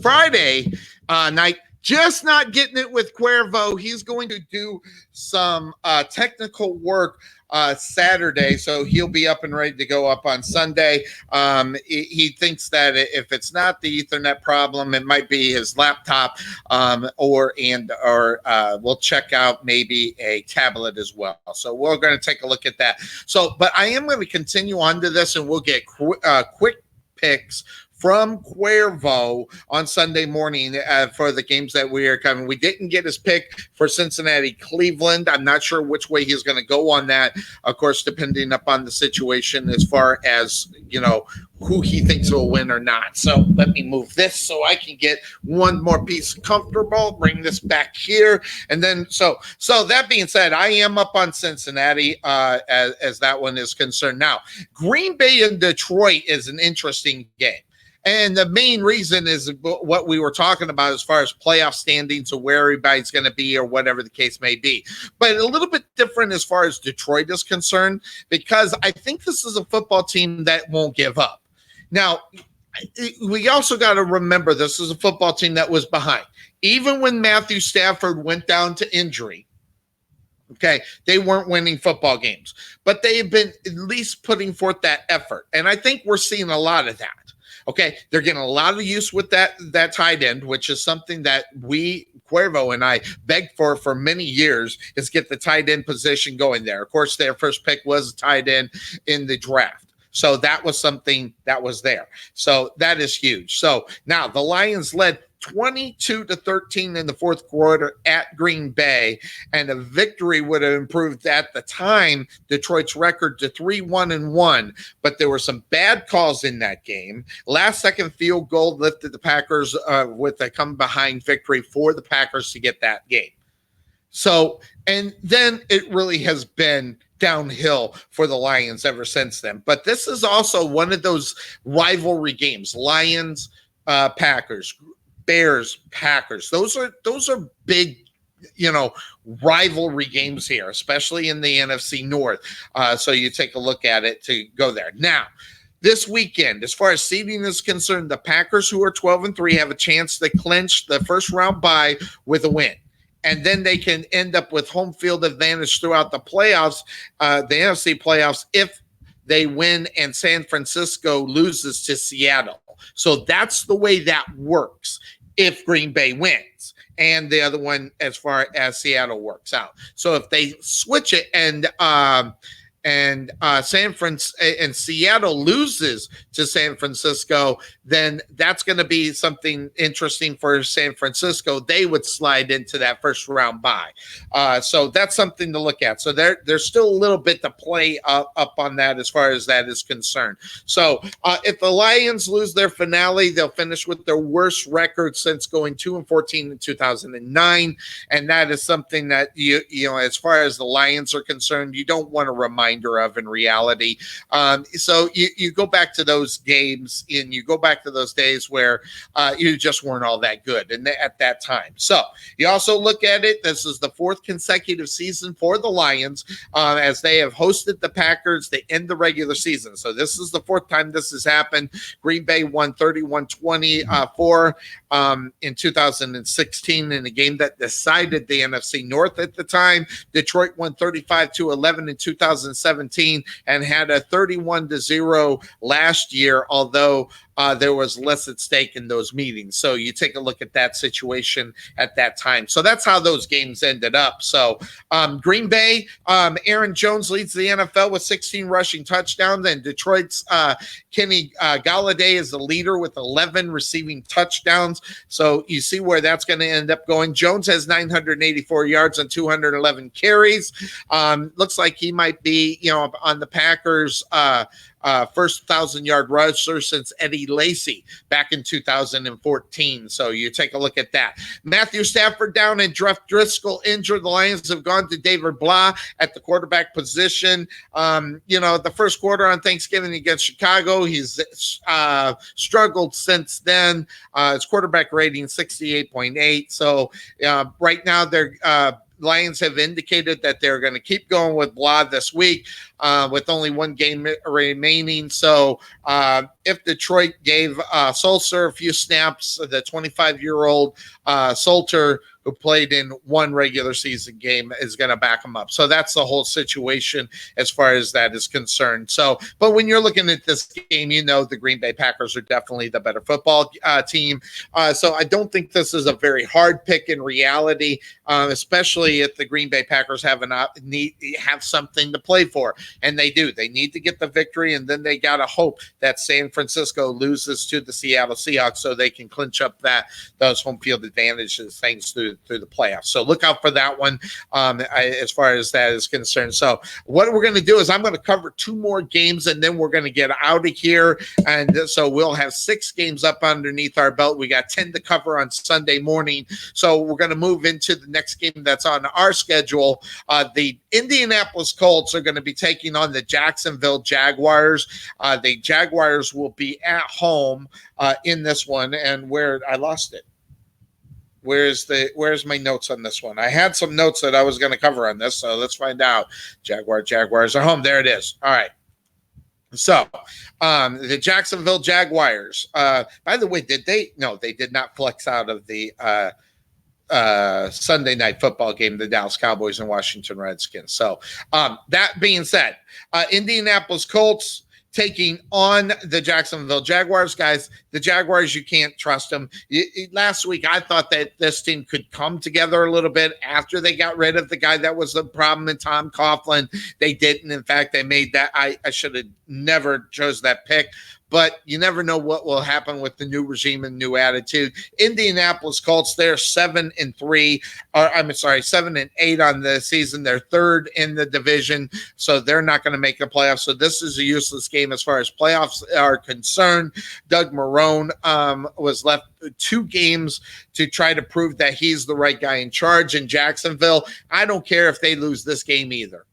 Friday night. Just not getting it with Cuervo. He's going to do some technical work Saturday, so he'll be up and ready to go up on Sunday. He thinks that if it's not the Ethernet problem, it might be his laptop, or we'll check out maybe a tablet as well. So we're going to take a look at that. So, but I am going to continue on to this, and we'll get quick picks from Cuervo on Sunday morning for the games that we are coming. We didn't get his pick for Cincinnati, Cleveland. I'm not sure which way he's going to go on that, of course, depending upon the situation as far as, who he thinks will win or not. So let me move this so I can get one more piece comfortable, bring this back here. And then, so that being said, I am up on Cincinnati as that one is concerned. Now, Green Bay and Detroit is an interesting game. And the main reason is what we were talking about as far as playoff standings or where everybody's going to be or whatever the case may be. But a little bit different as far as Detroit is concerned, because I think this is a football team that won't give up. Now, we also got to remember this is a football team that was behind. Even when Matthew Stafford went down to injury, okay, they weren't winning football games. But they have been at least putting forth that effort. And I think we're seeing a lot of that. Okay, they're getting a lot of use with that tight end, which is something that Cuervo and I begged for many years, is get the tight end position going there. Of course, their first pick was a tight end in the draft. So that was something that was there. So that is huge. So now the Lions led 22-13 in the fourth quarter at Green Bay, and a victory would have improved at the time Detroit's record to 3-1-1. But there were some bad calls in that game. Last second field goal lifted the Packers with a come behind victory for the Packers to get that game. So, and then it really has been downhill for the Lions ever since then. But this is also one of those rivalry games. Lions, Packers, Bears, Packers. Those are big, rivalry games here, especially in the NFC North. So you take a look at it to go there. Now, this weekend, as far as seeding is concerned, the Packers, who are 12-3, have a chance to clinch the first round bye with a win. And then they can end up with home field advantage throughout the playoffs, the NFC playoffs, if they win and San Francisco loses to Seattle. So that's the way that works if Green Bay wins, and the other one as far as Seattle works out. So if they switch it and Seattle loses to San Francisco, then that's going to be something interesting for San Francisco. They would slide into that first round bye. So that's something to look at. So there's still a little bit to play up on that as far as that is concerned. So if the Lions lose their finale, they'll finish with their worst record since going 2-14 in 2009. And that is something that, as far as the Lions are concerned, you don't want a reminder of in reality. So you go back to those games and you go back to those days where you just weren't all that good at that time. So you also look at it, this is the fourth consecutive season for the Lions as they have hosted the Packers to end the regular season. So this is the fourth time this has happened. Green Bay won 31-24 in 2016 in a game that decided the NFC North at the time. Detroit won 35-11 in 2017 and had a 31-0 last year, although there was less at stake in those meetings. So you take a look at that situation at that time. So that's how those games ended up. So Green Bay, Aaron Jones leads the NFL with 16 rushing touchdowns, and Detroit's Kenny Galladay is the leader with 11 receiving touchdowns. So you see where that's going to end up going. Jones has 984 yards and 211 carries. Looks like he might be, on the Packers' first 1,000-yard rusher since Eddie Lacy back in 2014. So you take a look at that. Matthew Stafford down and Jeff Driscoll injured. The Lions have gone to David Blah at the quarterback position. The first quarter on Thanksgiving against Chicago, he's struggled since then. His quarterback rating 68.8. So right now they're Lions have indicated that they're going to keep going with Blah this week with only one game remaining. So if Detroit gave Sulzer a few snaps, the 25-year-old Sulzer, who played in one regular season game, is going to back him up. So that's the whole situation as far as that is concerned. So, but when you're looking at this game, the Green Bay Packers are definitely the better football team. So I don't think this is a very hard pick in reality, especially if the Green Bay Packers have something to play for. And they do. They need to get the victory, and then they got to hope that San Francisco loses to the Seattle Seahawks so they can clinch up those home field advantages things through the playoffs. So look out for that one as far as that is concerned. So what we're going to do is I'm going to cover 2 more games, and then we're going to get out of here. And so we'll have 6 games up underneath our belt. We got 10 to cover on Sunday morning. So we're going to move into the next game that's on our schedule. The Indianapolis Colts are going to be taking on the Jacksonville Jaguars. The Jaguars will be at home in this one. And where I lost it. Where's my notes on this one? I had some notes that I was going to cover on this, so let's find out. Jaguars are home. There it is. All right. So the Jacksonville Jaguars, by the way, they did not flex out of the Sunday night football game, the Dallas Cowboys and Washington Redskins. So that being said, Indianapolis Colts taking on the Jacksonville Jaguars. Guys, the Jaguars, you can't trust them. Last week, I thought that this team could come together a little bit after they got rid of the guy that was the problem in Tom Coughlin. They didn't. In fact, they made that. I should have never chose that pick. But you never know what will happen with the new regime and new attitude. Indianapolis Colts, they're 7-3. 7-8 on the season. They're 3rd in the division, so they're not going to make the playoffs. So this is a useless game as far as playoffs are concerned. Doug Marrone was left 2 games to try to prove that he's the right guy in charge in Jacksonville. I don't care if they lose this game either.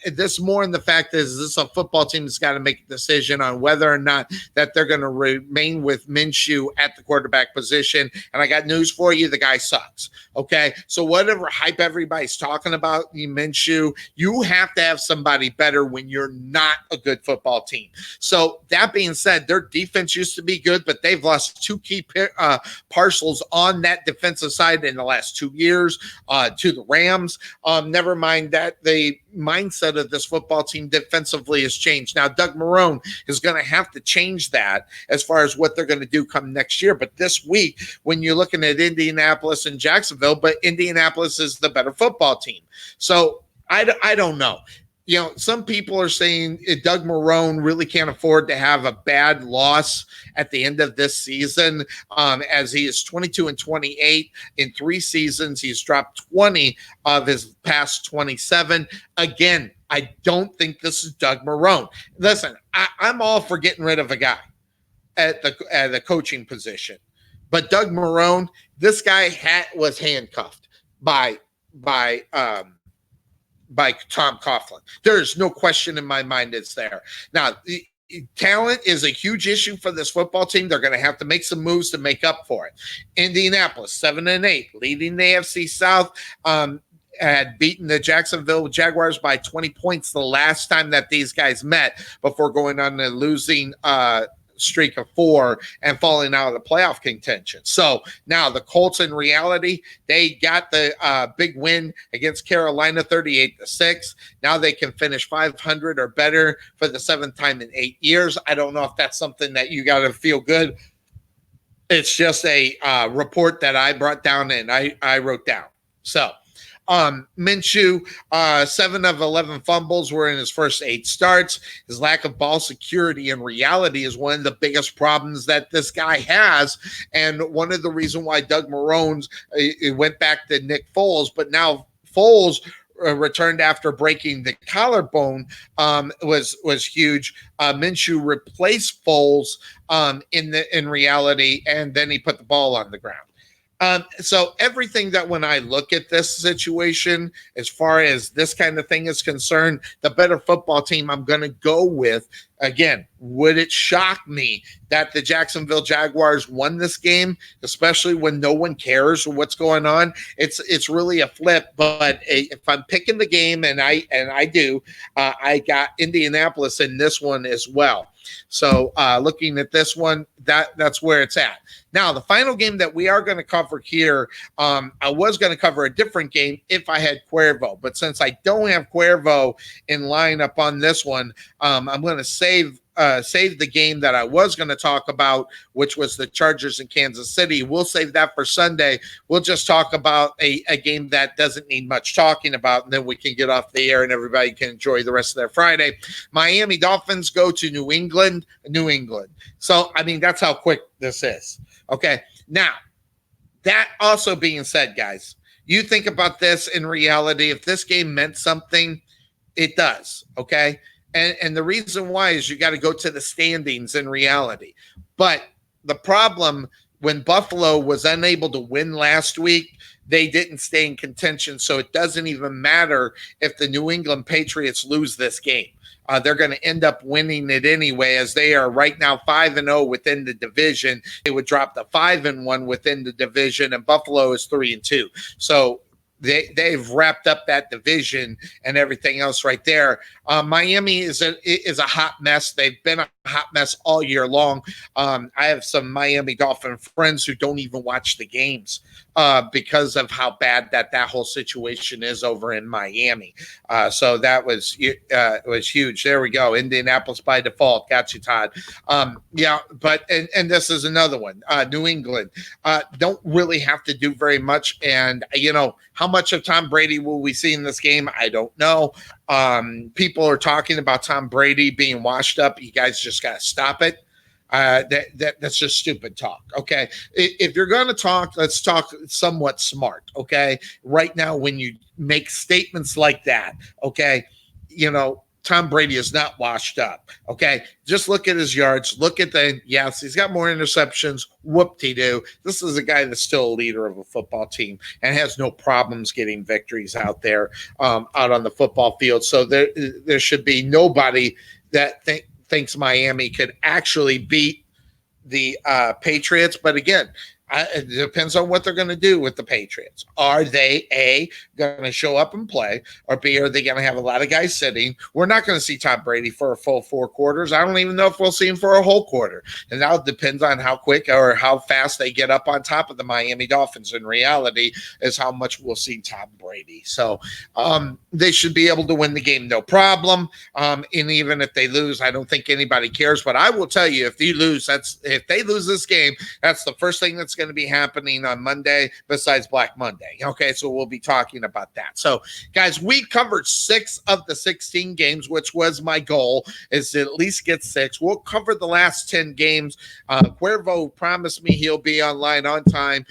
This more in the fact is this a football team that's got to make a decision on whether or not that they're going to remain with Minshew at the quarterback position. And I got news for you. The guy sucks. Okay. So whatever hype everybody's talking about, Minshew, you have to have somebody better when you're not a good football team. So that being said, their defense used to be good, but they've lost 2 key parcels on that defensive side in the last 2 years to the Rams. Never mind that the mindset of this football team defensively has changed. Now, Doug Marrone is going to have to change that as far as what they're going to do come next year. But this week, when you're looking at Indianapolis and Jacksonville, but Indianapolis is the better football team. So I don't know. Some people are saying Doug Marrone really can't afford to have a bad loss at the end of this season, as he is 22-28 in 3 seasons. He's dropped 20 of his past 27. Again, I don't think this is Doug Marrone. Listen, I'm all for getting rid of a guy at the coaching position, but Doug Marrone, this guy was handcuffed by Tom Coughlin. There is no question in my mind it's there. Now, talent is a huge issue for this football team. They're going to have to make some moves to make up for it. Indianapolis, 7-8, leading the AFC South, had beaten the Jacksonville Jaguars by 20 points the last time that these guys met before going on a losing streak of 4 and falling out of the playoff contention. So now the Colts, in reality, they got the big win against Carolina 38-6. Now they can finish 500 or better for the 7th time in 8 years. I don't know if that's something that you got to feel good. It's just a report that I brought down and I wrote down. So Minshew, 7 of 11 fumbles were in his first 8 starts. His lack of ball security in reality is one of the biggest problems that this guy has. And one of the reasons why Doug Marone's went back to Nick Foles, but now Foles returned after breaking the collarbone was huge. Minshew replaced Foles in reality, and then he put the ball on the ground. So everything that when I look at this situation, as far as this kind of thing is concerned, the better football team I'm going to go with. Again, would it shock me that the Jacksonville Jaguars won this game, especially when no one cares what's going on? It's really a flip. But if I'm picking the game, and I do, I got Indianapolis in this one as well. So looking at this one, that's where it's at. Now, the final game that we are going to cover here, I was going to cover a different game if I had Cuervo. But since I don't have Cuervo in lineup on this one, I'm going to save the game that I was going to talk about, which was the Chargers in Kansas City. We'll save that for Sunday. We'll just talk about a game that doesn't need much talking about, and then we can get off the air and everybody can enjoy the rest of their Friday. Miami Dolphins go to New England. So, I mean, that's how quick this is. Okay. Now, that also being said, guys, you think about this in reality. If this game meant something, it does. Okay. And the reason why is you got to go to the standings in reality. But the problem, when Buffalo was unable to win last week, they didn't stay in contention. So it doesn't even matter if the New England Patriots lose this game. They're going to end up winning it anyway, as they are right now 5-0 within the division. They would drop to 5-1 within the division, and Buffalo is 3-2. So they've wrapped up that division and everything else right there. Miami is a hot mess. They've been a hot mess all year long. I have some Miami Dolphin friends who don't even watch the games because of how bad that whole situation is over in Miami. So that was huge. There we go. Indianapolis by default. Got you, Todd. Yeah, but and this is another one. New England don't really have to do very much. And how much of Tom Brady will we see in this game? I don't know. People are talking about Tom Brady being washed up. You guys just got to stop it. That's just stupid talk. Okay. If you're going to talk, let's talk somewhat smart. Okay. Right now, when you make statements like that, okay, Tom Brady is not washed up. Okay. Just look at his yards. Look at yes, he's got more interceptions. Whoop-de-doo. This is a guy that's still a leader of a football team and has no problems getting victories out there, out on the football field. So there should be nobody that thinks Miami could actually beat the Patriots. But again, it depends on what they're going to do with the Patriots. Are they, A, going to show up and play, or B, are they going to have a lot of guys sitting? We're not going to see Tom Brady for a full 4 quarters. I don't even know if we'll see him for a whole quarter. And that depends on how quick or how fast they get up on top of the Miami Dolphins. In reality, is how much we'll see Tom Brady. So they should be able to win the game, no problem. And even if they lose, I don't think anybody cares. But I will tell you, if they lose this game, that's the first thing that's going to be happening on Monday besides Black Monday. Okay, so we'll be talking about that. So, guys, we covered 6 of the 16 games, which was my goal, is to at least get 6. We'll cover the last 10 games. Cuervo promised me he'll be online on time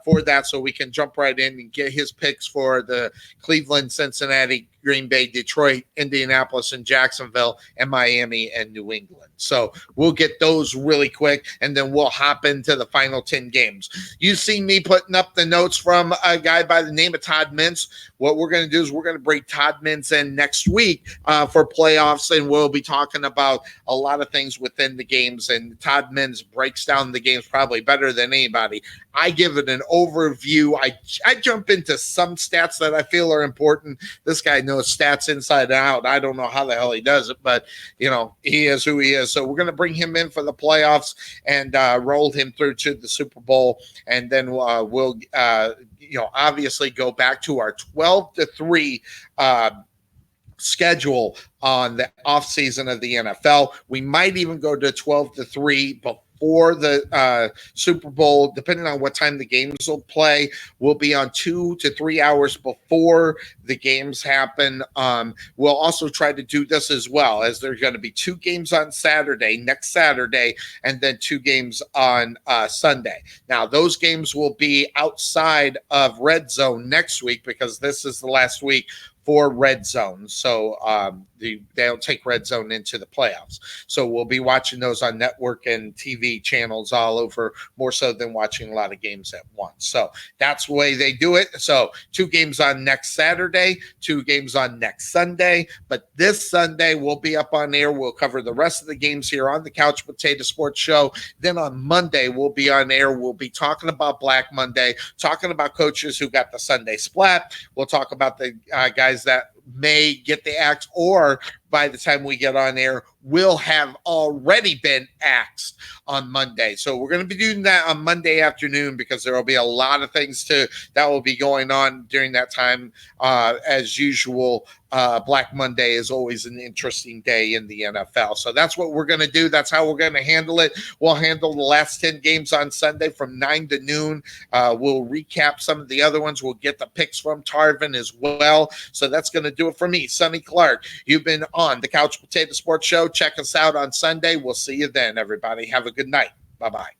for that, so we can jump right in and get his picks for the Cleveland, Cincinnati, Green Bay, Detroit, Indianapolis, and Jacksonville, and Miami and New England. So we'll get those really quick, and then we'll hop into the final 10 games. You've seen me putting up the notes from a guy by the name of Todd Mintz. What we're going to do is we're going to bring Todd Mintz in next week for playoffs, and we'll be talking about a lot of things within the games. And Todd Mintz breaks down the games probably better than anybody. I give it with an overview. I jump into some stats that I feel are important. This guy knows stats inside and out. I don't know how the hell he does it, but he is who he is. So we're going to bring him in for the playoffs and roll him through to the Super Bowl, and then we'll obviously go back to our 12-3 schedule on the offseason of the NFL. We might even go to 12-3 before the Super Bowl, depending on what time the games will play. We'll be on 2 to 3 hours before the games happen. We'll also try to do this as well, as there's going to be 2 games on next Saturday, and then 2 games on Sunday. Now, those games will be outside of Red Zone next week, because this is the last week for Red Zone. So they don't take Red Zone into the playoffs. So we'll be watching those on network and TV channels all over, more so than watching a lot of games at once. So that's the way they do it. So 2 games on next Saturday, 2 games on next Sunday. But this Sunday we'll be up on air. We'll cover the rest of the games here on the Couch Potato Sports Show. Then on Monday we'll be on air. We'll be talking about Black Monday, talking about coaches who got the Sunday splat. We'll talk about the guys that may get the axe, or by the time we get on air, will have already been axed on Monday. So we're going to be doing that on Monday afternoon, because there will be a lot of things that will be going on during that time. As usual, Black Monday is always an interesting day in the NFL. So that's what we're going to do. That's how we're going to handle it. We'll handle the last 10 games on Sunday from 9 to noon. We'll recap some of the other ones. We'll get the picks from Tarvin as well. So that's going to do it for me, Sonny Clark. You've been on the Couch Potato Sports Show. Check us out on Sunday. We'll see you then, everybody. Have a good night. Bye-bye.